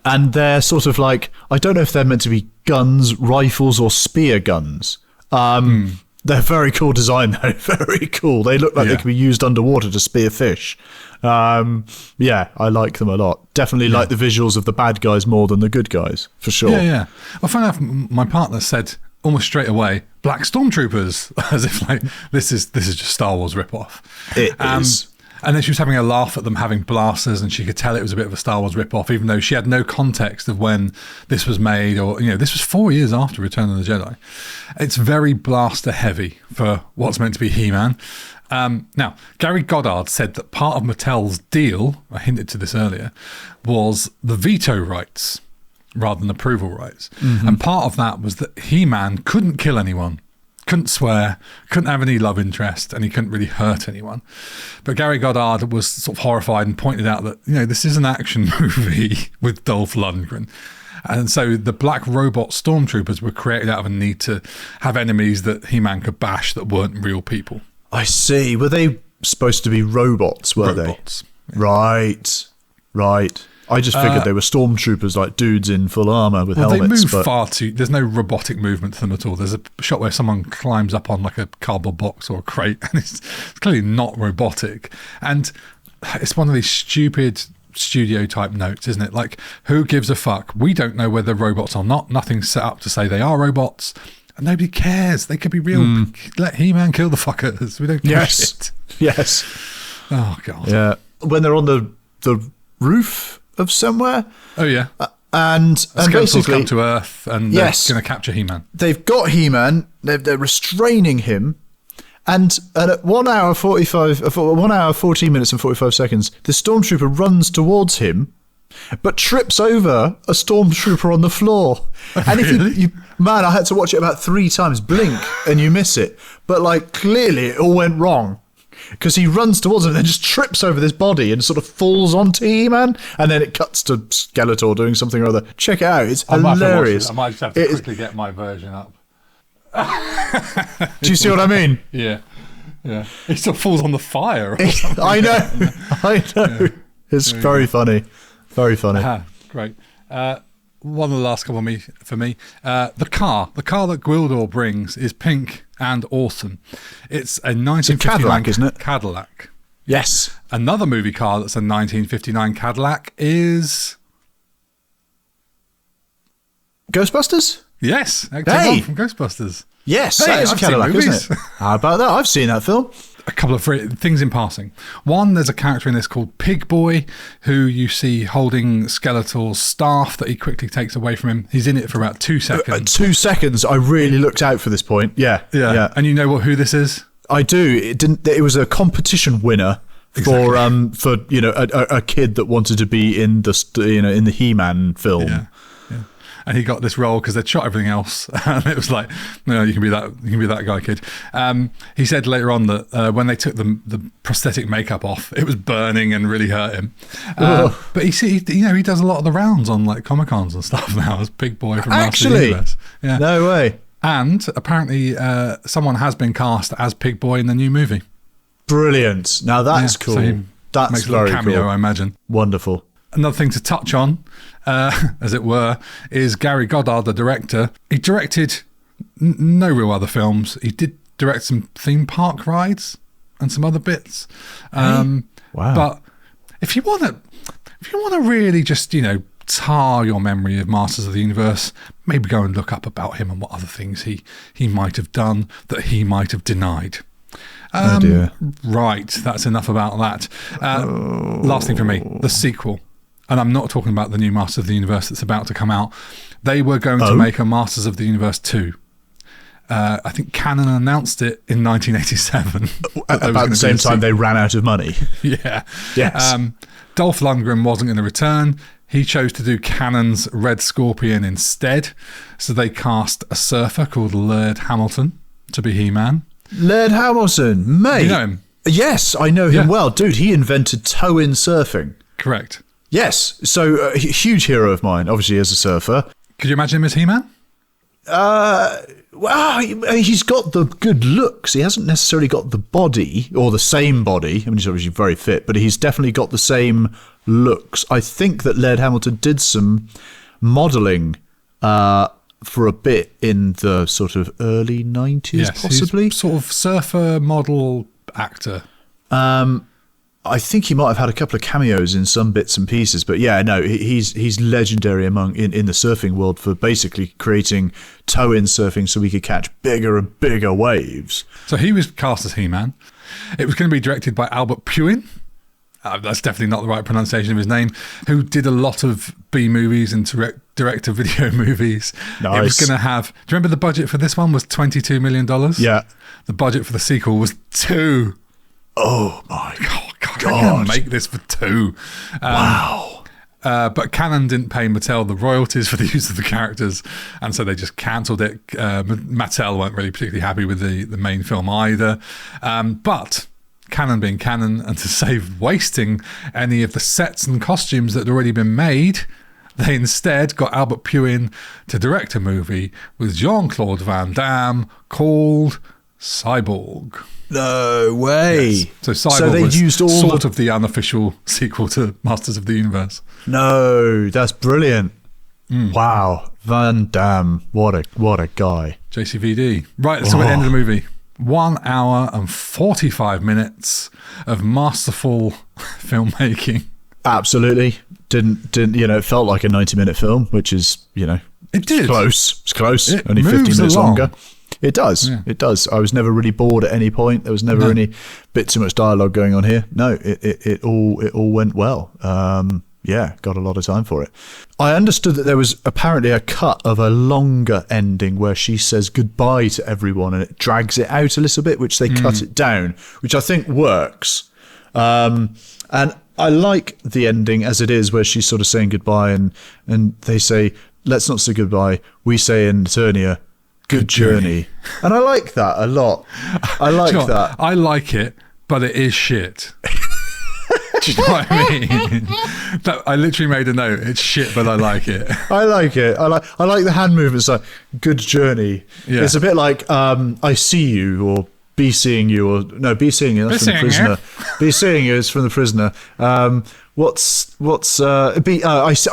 and they're sort of like, I don't know if they're meant to be guns, rifles, or spear guns. They're very cool design though. Very cool. They look like they could be used underwater to spear fish. Yeah, I like them a lot. Definitely like the visuals of the bad guys more than the good guys, for sure. Yeah. Well, funny enough, my partner said almost straight away, Black Stormtroopers, as if like this is just Star Wars ripoff. It is. And then she was having a laugh at them having blasters, and she could tell it was a bit of a Star Wars ripoff, even though she had no context of when this was made, or this was 4 years after Return of the Jedi. It's very blaster heavy for what's meant to be He-Man. Now, Gary Goddard said that part of Mattel's deal, I hinted to this earlier, was the veto rights rather than approval rights. And part of that was that He-Man couldn't kill anyone, couldn't swear, couldn't have any love interest, and he couldn't really hurt anyone. But Gary Goddard was sort of horrified and pointed out that, this is an action movie with Dolph Lundgren. And so the black robot stormtroopers were created out of a need to have enemies that He-Man could bash that weren't real people. I see. Were they supposed to be robots, were Robots. they? Right. I just figured they were stormtroopers, like dudes in full armour with helmets. They move far too... There's no robotic movement to them at all. There's a shot where someone climbs up on like a cardboard box or a crate, and it's clearly not robotic. And it's one of these stupid studio-type notes, isn't it? Like, who gives a fuck? We don't know whether robots or not. Nothing's set up to say they are robots. And nobody cares. They could be real. Let He-Man kill the fuckers. We don't give a shit. Yes. Oh, God. Yeah. When they're on the roof of somewhere. Oh, yeah. And basically come to Earth, and they're going to capture He-Man. They've got He-Man. They're restraining him. And at 1 hour 14 minutes and 45 seconds, the stormtrooper runs towards him, but trips over a stormtrooper on the floor. And really? if man, I had to watch it about 3 times. Blink and you miss it. But like clearly it all went wrong. Because he runs towards him and then just trips over this body and sort of falls onto He-Man, and then it cuts to Skeletor doing something or other. Check it out, it's hilarious. I might just have to quickly get my version up. Do you see what I mean? Yeah. He still falls on the fire or something. I know. Yeah. It's very funny. Very funny. Great. One of the last couple for me. The car that Gwildor brings is pink and awesome. It's a 1959 Cadillac, isn't it? Cadillac. Yes. Another movie car that's a 1959 Cadillac is Ghostbusters? Yes, Ecto-1 from Ghostbusters. Yes, Hey, that is a I've seen Cadillac, movies. isn't it? How about that? I've seen that film. A couple of things in passing. One, there's a character in this called Pig Boy, who you see holding Skeletor's staff that he quickly takes away from him. He's in it for about 2 seconds. 2 seconds. I really looked out for this point. Yeah. And you know who this is? I do. It was a competition winner for a kid that wanted to be in the He-Man film. Yeah. And he got this role because they'd shot everything else, and it was like, no, you can be that guy, kid. He said later on that when they took the prosthetic makeup off, it was burning and really hurt him. But he does a lot of the rounds on like Comic-Cons and stuff now as Pig Boy from Master of the Universe. Yeah. No way. And apparently, someone has been cast as Pig Boy in the new movie. Brilliant. Now that's cool. So that's makes very a little cameo, cool. I imagine. Wonderful. Another thing to touch on, as it were, is Gary Goddard, the director. He directed no real other films. He did direct some theme park rides and some other bits. Wow. But if you want to really just tar your memory of Masters of the Universe, maybe go and look up about him and what other things he might have done that he might have denied. Oh dear. Right, that's enough about that. Last thing for me, the sequel. And I'm not talking about the new Masters of the Universe that's about to come out. They were going to make a Masters of the Universe 2. I think Canon announced it in 1987. About the same time they ran out of money. Yeah. Yes. Dolph Lundgren wasn't going to return. He chose to do Canon's Red Scorpion instead. So they cast a surfer called Laird Hamilton to be He-Man. Laird Hamilton, mate. You know him? Yes, I know him well. Dude, he invented toe-in surfing. Correct. Yes. So a huge hero of mine, obviously as a surfer. Could you imagine him as He-Man? Well, he's got the good looks. He hasn't necessarily got the body or the same body. I mean, he's obviously very fit, but he's definitely got the same looks. I think that Laird Hamilton did some modelling for a bit in the sort of early 90s, possibly. He's sort of surfer model actor. I think he might have had a couple of cameos in some bits and pieces, but yeah, no, he's legendary in the surfing world for basically creating toe-in surfing so we could catch bigger and bigger waves. So he was cast as He-Man. It was going to be directed by Albert Puin. That's definitely not the right pronunciation of his name. Who did a lot of B movies and direct-to-video movies. Nice. It was going to have. Do you remember the budget for this one was $22 million? Yeah. The budget for the sequel was $2 million. Oh my God. I can't make this for $2 million. Wow. But Canon didn't pay Mattel the royalties for the use of the characters, and so they just cancelled it. Mattel weren't really particularly happy with the main film either. But Canon being Canon, and to save wasting any of the sets and costumes that had already been made, they instead got Albert Puin to direct a movie with Jean-Claude Van Damme called Cyborg. No way. Yes. So Cyborg they was used all sort of the unofficial sequel to Masters of the Universe. No, that's brilliant. Wow. Van Damme. What a guy. JCVD. Right, so at the end of the movie, 1 hour and 45 minutes of masterful filmmaking. Absolutely. Didn't it felt like a 90-minute film, which is, it did. It's close. It Only 15 minutes along. longer. It does. Yeah. It does. I was never really bored at any point. There was never any bit too much dialogue going on here. No, it all went well. Got a lot of time for it. I understood that there was apparently a cut of a longer ending where she says goodbye to everyone and it drags it out a little bit, which they cut it down, which I think works. And I like the ending as it is, where she's sort of saying goodbye and they say, let's not say goodbye. We say in Eternia, good journey. And I like that a lot. I like that. I like it, but it is shit. Do you know what I mean? I literally made a note. It's shit, but I like it. I like it. I like the hand movements. Like good journey. Yeah. It's a bit like I see you or be seeing you or no, be seeing you. That's from the prisoner. Be seeing you is from the prisoner. I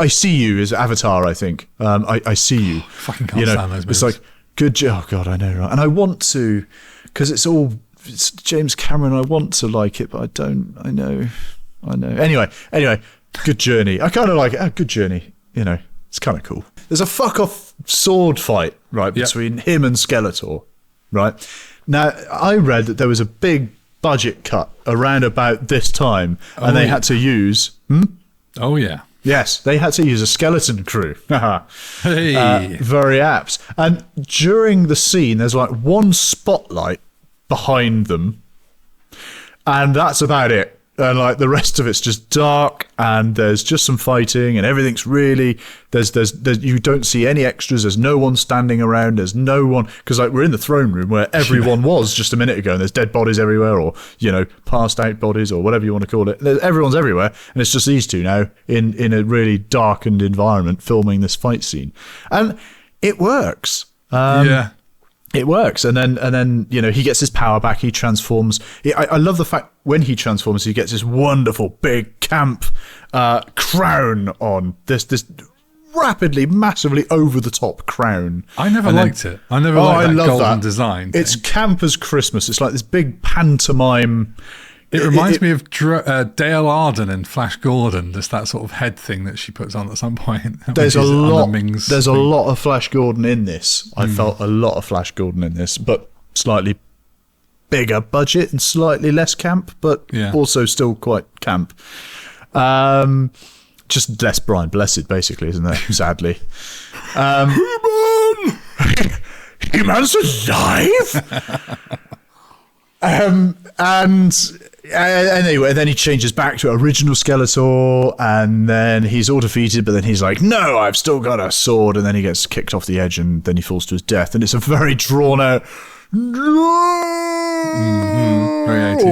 see you is Avatar. I think. I see you. Fucking can't stand those movies. It's like good. Oh God, I know, right? And I want to, because it's James Cameron. I want to like it, but I don't. I know. Anyway, good journey. I kind of like it. Oh, good journey. It's kind of cool. There's a fuck off sword fight, right, between him and Skeletor, right? Now, I read that there was a big budget cut around about this time, and they had to use... Oh, yeah. Yes, they had to use a skeleton crew. Hey. Very apt. And during the scene, there's like one spotlight behind them, and that's about it. And like the rest of it's just dark, and there's just some fighting, and everything's really there's you don't see any extras. There's no one standing around. There's no one, because like we're in the throne room where everyone was just a minute ago, and there's dead bodies everywhere, or passed out bodies, or whatever you want to call it. Everyone's everywhere, and it's just these two now in a really darkened environment filming this fight scene, and it works. It works, and then he gets his power back. He transforms. I love the fact when he transforms, he gets this wonderful big camp crown on. This rapidly, massively over the top crown. I never liked it. I never liked that golden design thing. It's camp as Christmas. It's like this big pantomime. It reminds me of Dale Arden in Flash Gordon, just that sort of head thing that she puts on at some point. There's a lot of Flash Gordon in this. I felt a lot of Flash Gordon in this, but slightly bigger budget and slightly less camp, but also still quite camp. Just less Brian Blessed, basically, isn't there? Sadly. He-Man! He-Man's alive? Anyway, then he changes back to original Skeletor, and then he's all defeated, but then he's like, no, I've still got a sword, and then he gets kicked off the edge, and then he falls to his death, and it's a very drawn out all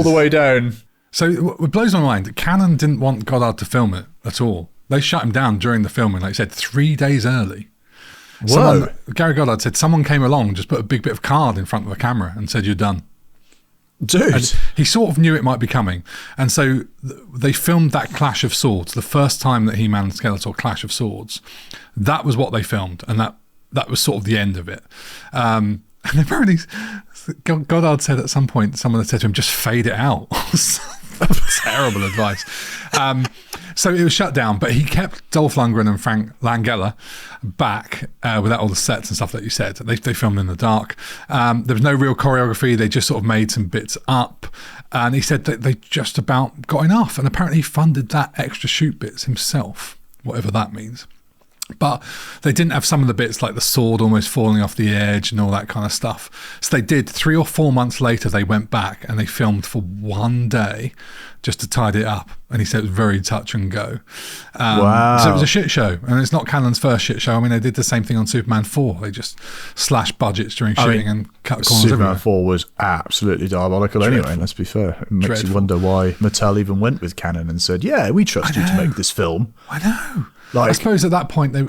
the way down. So it blows my mind that Canon didn't want Goddard to film it at all. They shut him down during the filming, like you said, 3 days early. Whoa. Gary Goddard said someone came along, just put a big bit of card in front of the camera and said, "You're done." Dude. And he sort of knew it might be coming. And so they filmed that clash of swords, the first time that He-Man and Skeletor clash of swords. That was what they filmed, and that was sort of the end of it. And apparently Goddard said at some point, someone had said to him, "Just fade it out." Terrible advice. So it was shut down, but he kept Dolph Lundgren and Frank Langella back without all the sets and stuff that you said. They filmed in the dark. There was no real choreography. They just sort of made some bits up. And he said that they just about got enough. And apparently he funded that extra shoot bits himself, whatever that means. But they didn't have some of the bits like the sword almost falling off the edge and all that kind of stuff. So they did. 3 or 4 months later, they went back and they filmed for 1 day just to tidy it up. And he said it was very touch and go. Wow. So it was a shit show. And it's not Cannon's first shit show. I mean, they did the same thing on Superman 4. They just slashed budgets during shooting and cut corners Superman everywhere. 4 was absolutely diabolical anyway, let's be fair. It makes you wonder why Mattel even went with Cannon and said, "Yeah, we trust you to make this film." I know. Like, I suppose at that point, I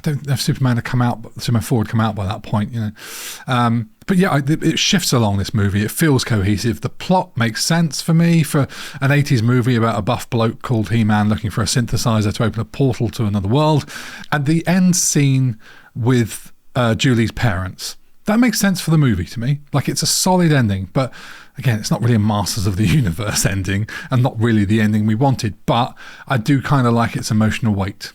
don't know if Superman 4 had come out by that point, you know. But yeah, it shifts along this movie. It feels cohesive. The plot makes sense for me for an 80s movie about a buff bloke called He-Man looking for a synthesizer to open a portal to another world. And the end scene with Julie's parents, that makes sense for the movie to me. Like, it's a solid ending, but again, it's not really a Masters of the Universe ending and not really the ending we wanted, but I do kind of like its emotional weight.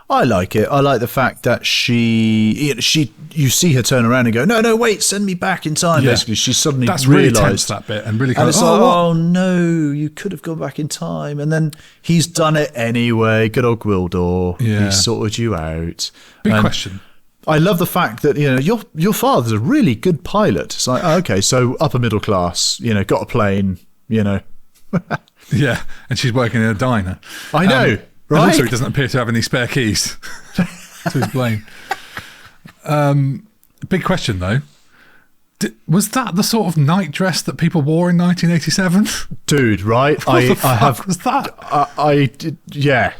I like it. I like the fact that you see her turn around and go, no, wait, send me back in time. Yeah. Basically, she suddenly That's realised really tense, that bit, and really kind of, oh no, you could have gone back in time. And then he's done it anyway. Good old Gwildor. Yeah. He sorted you out. Big question. I love the fact that, you know, your father's a really good pilot. It's like, okay, so upper middle class, you know, got a plane, you know. Yeah, and she's working in a diner. I know, right? And also, he doesn't appear to have any spare keys to his plane. Big question, though. Was that the sort of night dress that people wore in 1987? Dude, right? What the fuck was that? I did, yeah.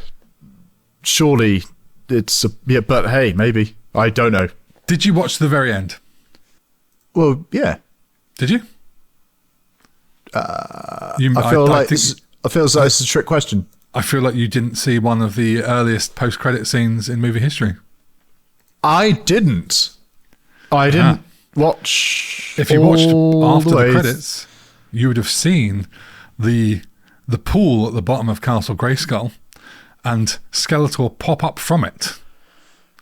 Surely it's yeah, but hey, maybe. I don't know. Did you watch the very end? Well, yeah. Did you? I feel like it's a trick question. I feel like you didn't see one of the earliest post-credit scenes in movie history. I didn't watch. If you watched after the credits, you would have seen the pool at the bottom of Castle Grayskull and Skeletor pop up from it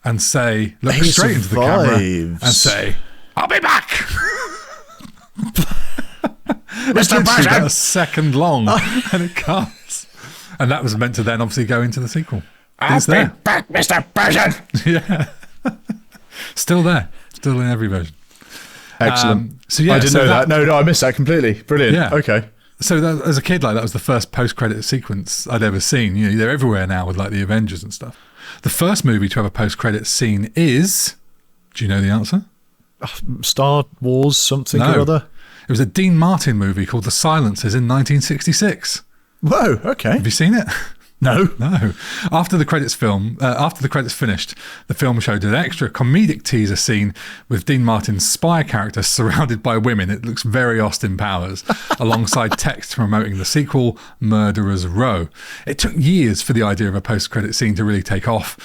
and say, look straight into the camera and say, "I'll be back." It's literally about a second long, and it cuts. And that was meant to then obviously go into the sequel. I'll be back, Mr. Persian. Yeah. Still there. Still in every version. Excellent. So yeah, I didn't know that. No, I missed that completely. Brilliant. Yeah. Okay. So that, as a kid, like, that was the first post-credit sequence I'd ever seen. You know, they're everywhere now with like the Avengers and stuff. The first movie to have a post-credit scene is, do you know the answer? Star Wars something or other? It was a Dean Martin movie called The Silencers in 1966. Whoa, okay. Have you seen it? No. After the credits finished, the film showed an extra comedic teaser scene with Dean Martin's spy character surrounded by women. It looks very Austin Powers, alongside text promoting the sequel, Murderers Row. It took years for the idea of a post-credit scene to really take off.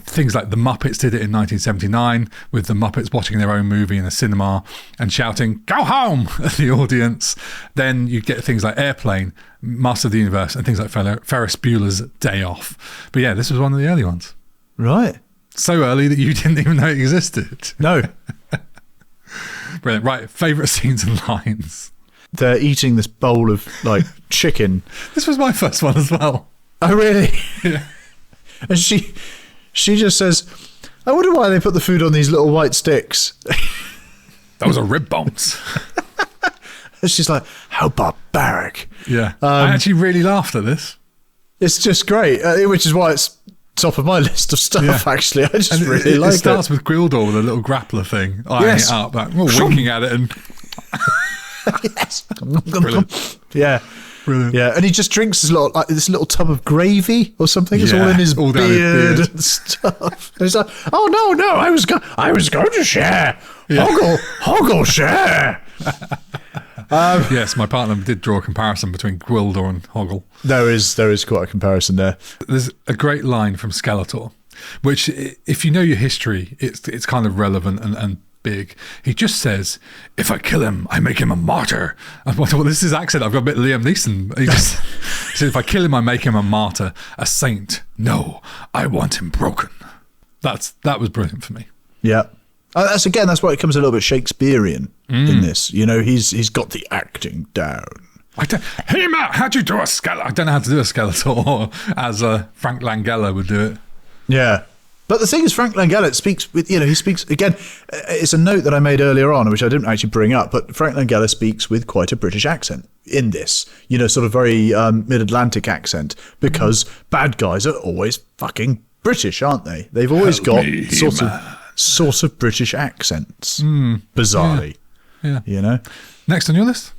Things like The Muppets did it in 1979, with the Muppets watching their own movie in a cinema and shouting, "Go home!" at the audience. Then you get things like Airplane, Master of the Universe, and things like Ferris Bueller's Day Off. But yeah, this was one of the early ones. Right. So early that you didn't even know it existed. No. Brilliant. Right, favourite scenes and lines. They're eating this bowl of, like, chicken. This was my first one as well. Oh, really? Yeah. And she just says, "I wonder why they put the food on these little white sticks." Those are rib bones. And she's like, "How barbaric." Yeah. I actually really laughed at this. It's just great, which is why it's top of my list of stuff, actually. I just really like it. It starts with Gwildor with a little grappler thing, eyeing it up, like, winking at it and... Yes. Brilliant. Yeah. Brilliant. Yeah, and he just drinks this little tub of gravy or something. It's all in his all down beard his and stuff. And he's like, oh no, I was going to share. Hoggle share. Yes, my partner did draw a comparison between Gwildor and Hoggle. There is quite a comparison there. There's a great line from Skeletor, which, if you know your history, it's kind of relevant and big. He just says, "If I kill him, I make him a martyr." And well, this is his accent. I've got a bit Liam Neeson. He says, "If I kill him, I make him a martyr, a saint. No, I want him broken." That was brilliant for me. Yeah. That's why it comes a little bit Shakespearean in this. You know, he's got the acting down. Hey Matt, how'd you do a Skeletor? I don't know how to do a Skeletor as Frank Langella would do it. Yeah. But the thing is, Frank Langella he speaks, again, it's a note that I made earlier on, which I didn't actually bring up, but Frank Langella speaks with quite a British accent in this, sort of very mid-Atlantic accent, because bad guys are always fucking British, aren't they? They've always got sort of British accents, bizarrely. Yeah. Next on your list?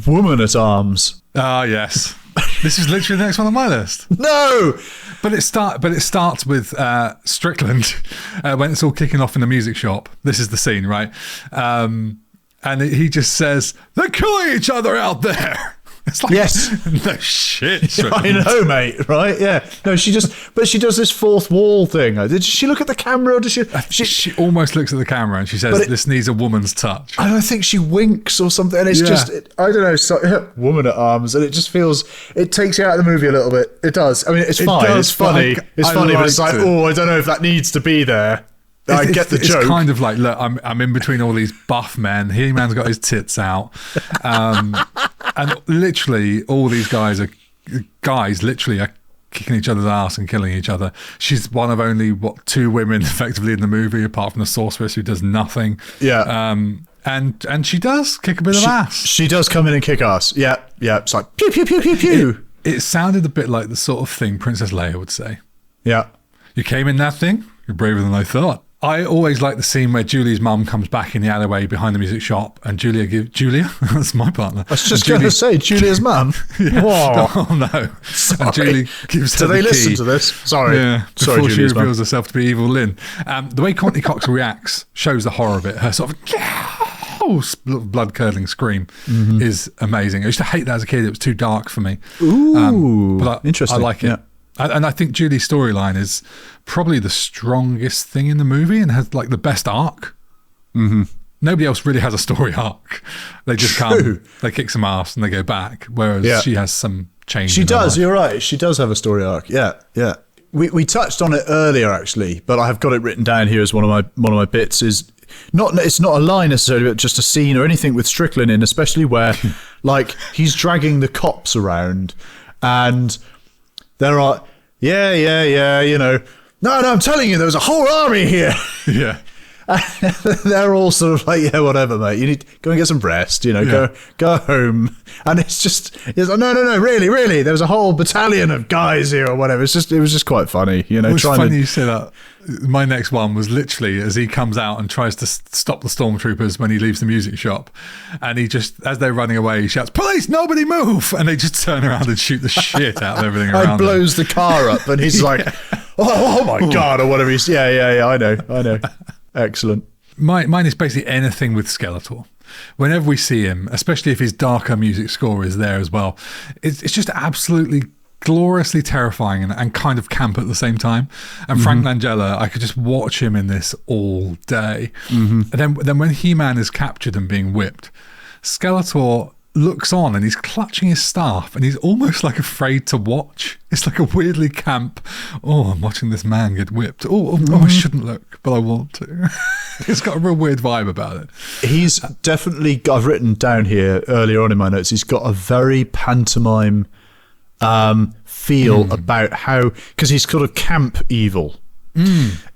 Woman at Arms. Ah, yes. This is literally the next one on my list. No! But it starts with Strickland when it's all kicking off in the music shop. This is the scene, right? And he just says, "They're killing each other out there." It's like, yes. No shit. I know, mate. Right? Yeah. No, she does this fourth wall thing. Did she look at the camera? Or does she almost looks at the camera and she says, "This needs a woman's touch." I don't think she winks or something. And it's I don't know, Woman at Arms. And it just feels, it takes you out of the movie a little bit. It does. I mean, it's fine. It's funny. It's funny, but it's like, I don't know if that needs to be there. I get the joke. It's kind of like, look, I'm in between all these buff men. He-Man's got his tits out. And literally all these guys are kicking each other's ass and killing each other. She's one of only, two women effectively in the movie, apart from the sorceress who does nothing. Yeah. And she does kick a bit of ass. She does come in and kick ass. Yeah. Yeah. It's like, pew, pew, pew, pew, pew. It sounded a bit like the sort of thing Princess Leia would say. Yeah. "You came in that thing? You're braver than I thought." I always like the scene where Julie's mum comes back in the alleyway behind the music shop and Julia? That's my partner. I was just going to say, Julia's mum? Yeah. Oh, no. Sorry. And Julie gives her Do they the listen key. to this? Sorry. Yeah, Sorry, before she Julia's reveals mum. herself to be Evil Lynn. The way Courtney Cox reacts shows the horror of it. Her sort of blood-curdling scream is amazing. I used to hate that as a kid. It was too dark for me. Ooh, but interesting. I like it. Yeah. And I think Julie's storyline is probably the strongest thing in the movie and has like the best arc. Mm-hmm. Nobody else really has a story arc. They just come, they kick some ass and they go back. Whereas she has some change. She does. You're right. She does have a story arc. Yeah, yeah. We touched on it earlier actually, but I have got it written down here as one of my bits. It's not a line necessarily, but just a scene or anything with Strickland in, especially where like he's dragging the cops around and there are, no, I'm telling you, there was a whole army here. Yeah. They're all sort of like, yeah, whatever, mate. You need to go and get some rest, go home. And it's like, no, really. There was a whole battalion of guys here or whatever. It was just quite funny, It's funny you say that. My next one was literally as he comes out and tries to stop the stormtroopers when he leaves the music shop. And he just, as they're running away, he shouts, "Police, nobody move!" And they just turn around and shoot the shit out of everything around him. Blows the car up and he's like, oh my God, or whatever. He's, yeah, I know. Excellent. Mine is basically anything with Skeletor. Whenever we see him, especially if his darker music score is there as well, it's just absolutely gloriously terrifying and kind of camp at the same time. And Frank Langella, I could just watch him in this all day. And then when He-Man is captured and being whipped, Skeletor looks on and he's clutching his staff and he's almost like afraid to watch. It's like a weirdly camp, I'm watching this man get whipped. I shouldn't look, but I want to. It's got a real weird vibe about it. He's definitely, I've written down here earlier on in my notes, he's got a very pantomime feel about how, because he's sort of camp evil.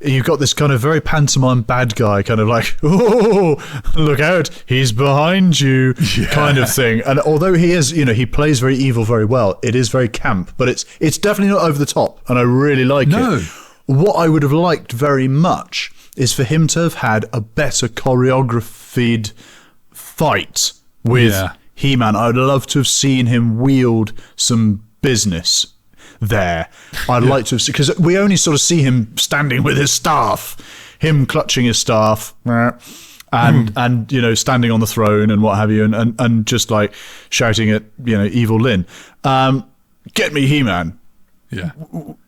You've got this kind of very pantomime bad guy, kind of like, oh, look out, he's behind you, kind of thing. And although he is, he plays very evil very well, it is very camp, but it's definitely not over the top, and I really like it. What I would have liked very much is for him to have had a better choreographed fight with He-Man. I'd love to have seen him wield some business there. I'd like to have seen, because we only sort of see him standing with his staff, him clutching his staff, and standing on the throne and what have you, and just like shouting at evil Lynn, get me He-Man. Yeah.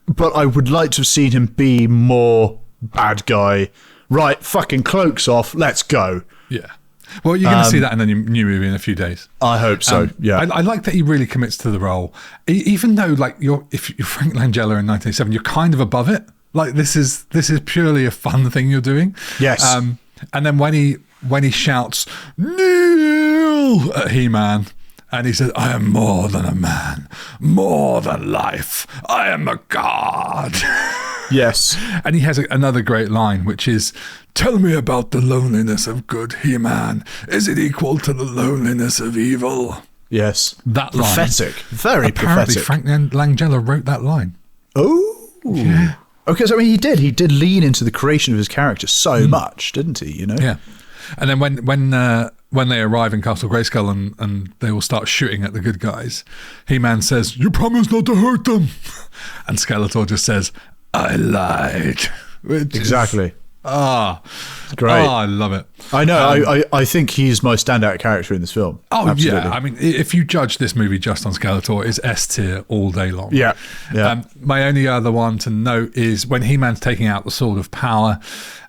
But I would like to have seen him be more bad guy. Right, fucking cloaks off, let's go. Yeah. Well, you're going to see that in the new movie in a few days. I hope so. Yeah. I like that he really commits to the role, even though if you're Frank Langella in 1987, you're kind of above it. Like this is purely a fun thing you're doing. Yes. And then when he shouts "Kneel" at He-Man. And he says, I am more than a man, more than life. I am a god. Yes. And he has another great line, which is, tell me about the loneliness of good He-Man. Is it equal to the loneliness of evil? Yes. That line. Prophetic. Very apparently, prophetic. Frank Langella wrote that line. Oh. Yeah. Okay, so I mean, he did lean into the creation of his character so much, didn't he? Yeah. And then when they arrive in Castle Grayskull and they all start shooting at the good guys, He-Man says, you promised not to hurt them. And Skeletor just says, I lied. Exactly. Great. I love it. I know. I think he's my standout character in this film. Oh, absolutely. Yeah. I mean, if you judge this movie just on Skeletor, it's S tier all day long. Yeah. My only other one to note is when He-Man's taking out the Sword of Power,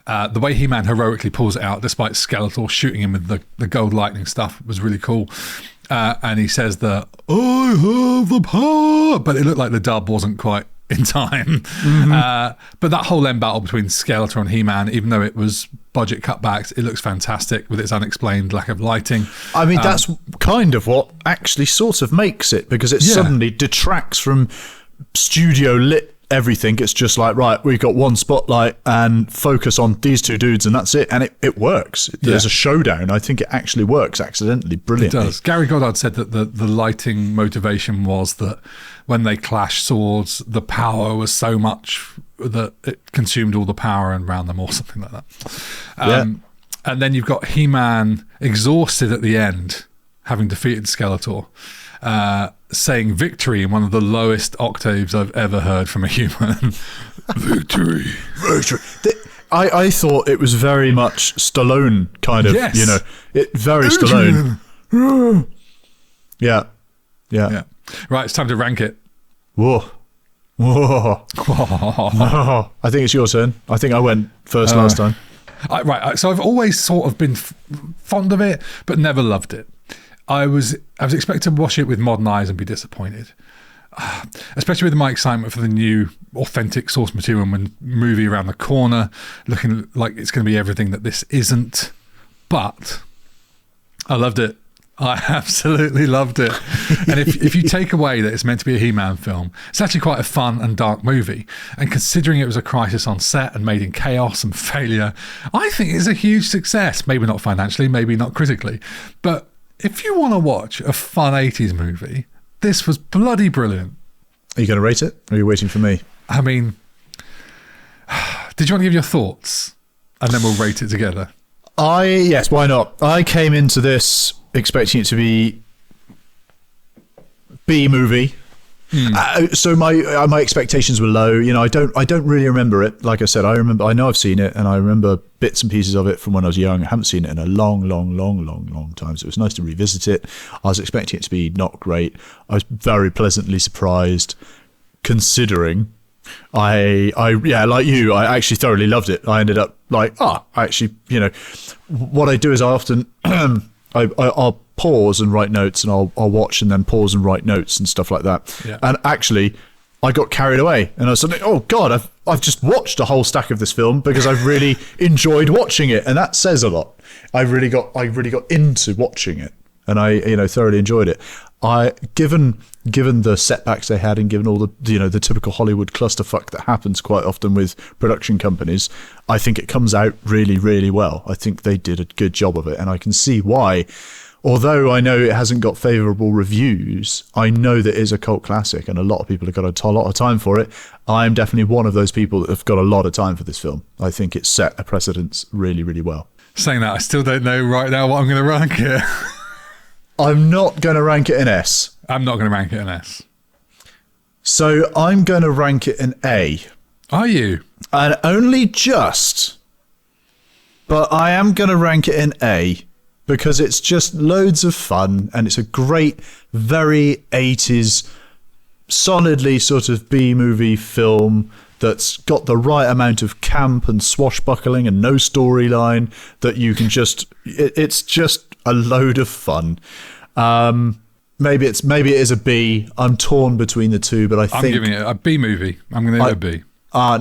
the way He-Man heroically pulls it out, despite Skeletor shooting him with the gold lightning stuff, was really cool. And he says that, I have the power, but it looked like the dub wasn't quite in time. But that whole end battle between Skeletor and He-Man, even though it was budget cutbacks, it looks fantastic with its unexplained lack of lighting. I mean, that's kind of what actually sort of makes it, because it suddenly detracts from studio lit everything. It's just like, right, we've got one spotlight and focus on these two dudes and that's it, and it works. There's a showdown. I think it actually works accidentally brilliantly. It does. Gary Goddard said that the lighting motivation was that when they clash swords, the power was so much that it consumed all the power around them or something like that. And then you've got He-Man exhausted at the end, having defeated Skeletor, saying victory in one of the lowest octaves I've ever heard from a human. Victory. I thought it was very much Stallone kind of, very Stallone. Yeah. Right, it's time to rank it. Whoa. I think it's your turn. I think I went first last time. So I've always sort of been fond of it, but never loved it. I was expecting to watch it with modern eyes and be disappointed, especially with my excitement for the new authentic source material and movie around the corner, looking like it's going to be everything that this isn't. But I loved it. I absolutely loved it. And if you take away that it's meant to be a He-Man film, it's actually quite a fun and dark movie. And considering it was a crisis on set and made in chaos and failure, I think it's a huge success. Maybe not financially, maybe not critically, but if you want to watch a fun 80s movie, this was bloody brilliant. Are you going to rate it? Or are you waiting for me? I mean, did you want to give your thoughts? And then we'll rate it together. Yes, why not? I came into this expecting it to be B-movie. So my expectations were low. I don't really remember it. Like I said, I know I've seen it, and I remember bits and pieces of it from when I was young. I haven't seen it in a long time, so it was nice to revisit it. I was expecting it to be not great. I was very pleasantly surprised, considering I like you, I actually thoroughly loved it. I ended up like, what I do is I often I'll pause and write notes, and I'll watch and then pause and write notes and stuff like that. Yeah. And actually, I got carried away, and I was like, oh God, I've just watched a whole stack of this film because I've really enjoyed watching it, and that says a lot. I really got into watching it, and I thoroughly enjoyed it. Given the setbacks they had, and given all the typical Hollywood clusterfuck that happens quite often with production companies, I think it comes out really, really well. I think they did a good job of it, and I can see why. Although I know it hasn't got favourable reviews, I know that it is a cult classic, and a lot of people have got a lot of time for it. I'm definitely one of those people that have got a lot of time for this film. I think it set a precedence really, really well. Saying that, I still don't know right now what I'm going to rank it. I'm not going to rank it an S. I'm not going to rank it an S. So I'm going to rank it an A. Are you? And only just. But I am going to rank it an A because it's just loads of fun and it's a great, very 80s, solidly sort of B-movie film that's got the right amount of camp and swashbuckling and no storyline that you can just... It's just a load of fun. Maybe it is a B. I'm torn between the two, but I'm giving it a B movie. I'm going to give it a B.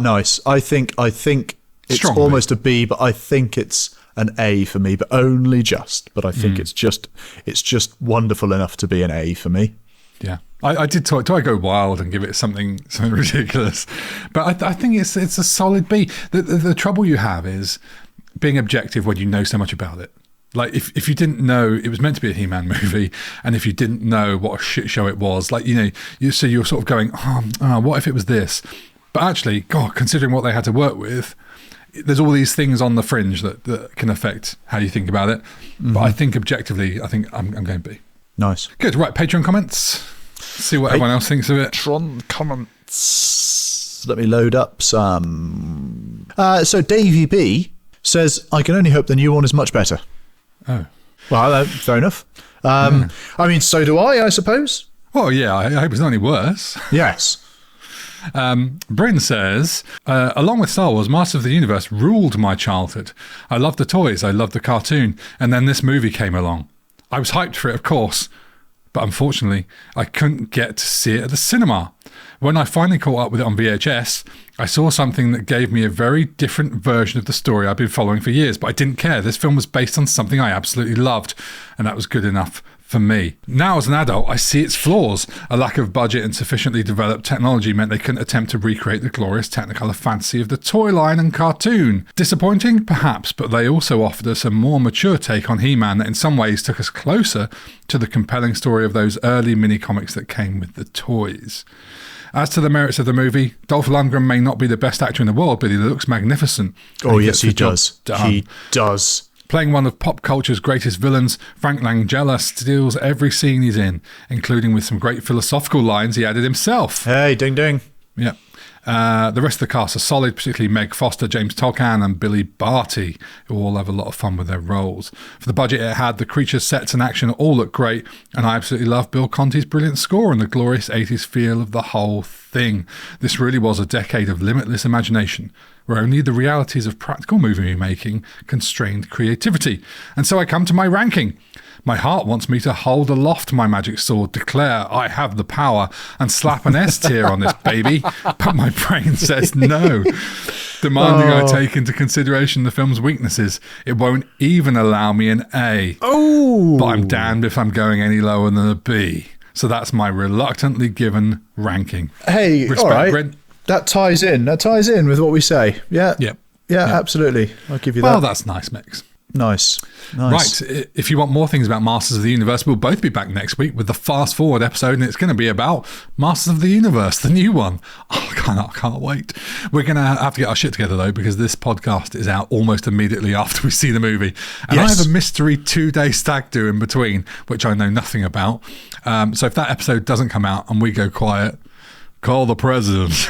Nice. I think it's Strong almost B. a B, but I think it's an A for me, but only just. But I think it's just wonderful enough to be an A for me. Yeah, I did talk. Do I go wild and give it something ridiculous? But I think it's a solid B. The trouble you have is being objective when you know so much about it. Like if you didn't know it was meant to be a He-Man movie, and if you didn't know what a shit show it was, like you're sort of going, what if it was this? But actually, God, considering what they had to work with, there's all these things on the fringe that can affect how you think about it. But I think objectively, I'm going B. Nice. Good. Right, Patreon comments. See what everyone else thinks of it. Patreon comments. Let me load up some. So Davey B says, I can only hope the new one is much better. Oh. Well, fair enough. I mean, so do I suppose. Well, yeah, I hope it's not any worse. Yes. Bryn says, along with Star Wars, Master of the Universe ruled my childhood. I loved the toys, I loved the cartoon, and then this movie came along. I was hyped for it, of course, but unfortunately, I couldn't get to see it at the cinema. When I finally caught up with it on VHS, I saw something that gave me a very different version of the story I've been following for years, but I didn't care. This film was based on something I absolutely loved, and that was good enough for me. Now, as an adult, I see its flaws. A lack of budget and sufficiently developed technology meant they couldn't attempt to recreate the glorious Technicolor fantasy of the toy line and cartoon. Disappointing? Perhaps, but they also offered us a more mature take on He-Man that in some ways took us closer to the compelling story of those early mini-comics that came with the toys. As to the merits of the movie, Dolph Lundgren may not be the best actor in the world, but he looks magnificent. Oh, yes, he does. He does. Playing one of pop culture's greatest villains, Frank Langella steals every scene he's in, including with some great philosophical lines he added himself. Hey, ding ding. Yeah. The rest of the cast are solid, particularly Meg Foster, James Tolkan and Billy Barty, who all have a lot of fun with their roles. For the budget it had, the creatures, sets and action all look great, and I absolutely love Bill Conti's brilliant score and the glorious 80s feel of the whole thing. This really was a decade of limitless imagination, where only the realities of practical movie making constrained creativity. And so I come to my ranking. My heart wants me to hold aloft my magic sword, declare I have the power, and slap an S tier on this baby. But my brain says no. Demanding I take into consideration the film's weaknesses, it won't even allow me an A. Oh! But I'm damned if I'm going any lower than a B. So that's my reluctantly given ranking. Hey, Respect, all right. Brent. That ties in with what we say. Yeah. Yep. Yeah, absolutely. I'll give you that. Well, that's nice, Mix. Nice. Right, if you want more things about Masters of the Universe, we'll both be back next week with the Fast Forward episode, and it's going to be about Masters of the Universe, the new one. Oh, I can't wait. We're going to have to get our shit together, though, because this podcast is out almost immediately after we see the movie. And I have a mystery 2-day stag do in between, which I know nothing about. So if that episode doesn't come out and we go quiet, call the president.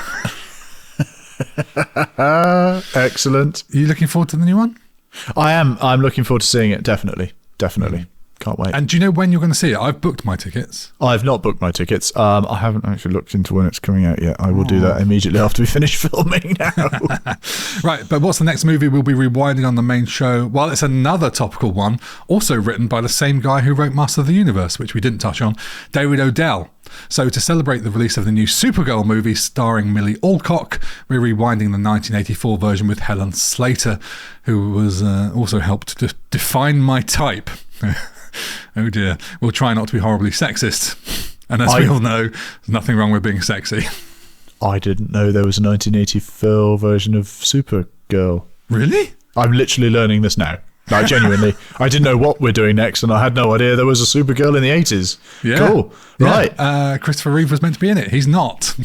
Excellent. Are you looking forward to the new one? I am. I'm looking forward to seeing it. Definitely. Can't wait. And do you know when you're going to see it? I've booked my tickets. I've not booked my tickets. I haven't actually looked into when it's coming out yet. I will do that immediately after we finish filming now. Right, but what's the next movie we'll be rewinding on the main show? Well, it's another topical one, also written by the same guy who wrote Master of the Universe, which we didn't touch on, David Odell. So to celebrate the release of the new Supergirl movie starring Millie Alcock, we're rewinding the 1984 version with Helen Slater, who was also helped to define my type. Oh dear. We'll try not to be horribly sexist. And as we all know, there's nothing wrong with being sexy. I didn't know there was a 1984 version of Supergirl. Really? I'm literally learning this now. Like, genuinely. I didn't know what we're doing next, and I had no idea there was a Supergirl in the 80s. Yeah. Cool. Right. Christopher Reeve was meant to be in it. He's not.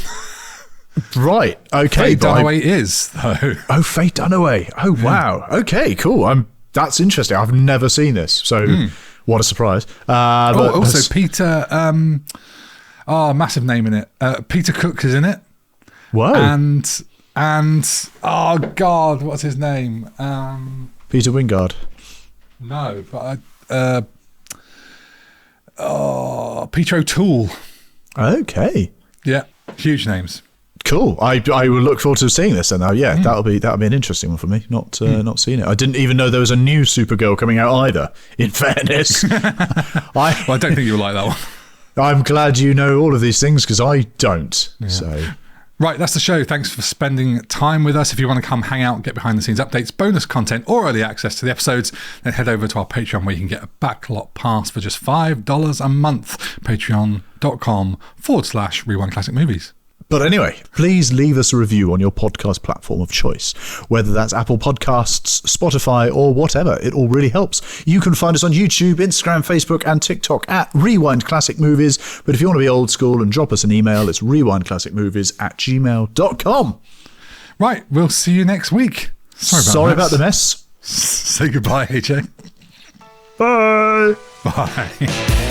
Right. Okay. Faye Dunaway is, though. Oh, Faye Dunaway. Oh, wow. Okay, cool. That's interesting. I've never seen this. So What a surprise. Also Peter, massive name in it. Peter Cook is in it. Whoa. And oh God, what's his name? Peter Wingard. No, but Peter O'Toole. Okay. Yeah, huge names. Cool. I will look forward to seeing this then. Now, yeah, that'll be an interesting one for me. Not seen it. I didn't even know there was a new Supergirl coming out either. In fairness, I don't think you'll like that one. I'm glad you know all of these things because I don't. Yeah. So. Right, that's the show. Thanks for spending time with us. If you want to come hang out, get behind the scenes updates, bonus content, or early access to the episodes, then head over to our Patreon where you can get a backlot pass for just $5 a month. Patreon.com/Rewind Classic Movies. But anyway, please leave us a review on your podcast platform of choice, whether that's Apple Podcasts, Spotify, or whatever. It all really helps. You can find us on YouTube, Instagram, Facebook, and TikTok at Rewind Classic Movies. But if you want to be old school and drop us an email, it's rewindclassicmovies@gmail.com. Right, we'll see you next week. Sorry about the mess. Say goodbye, AJ. Bye. Bye.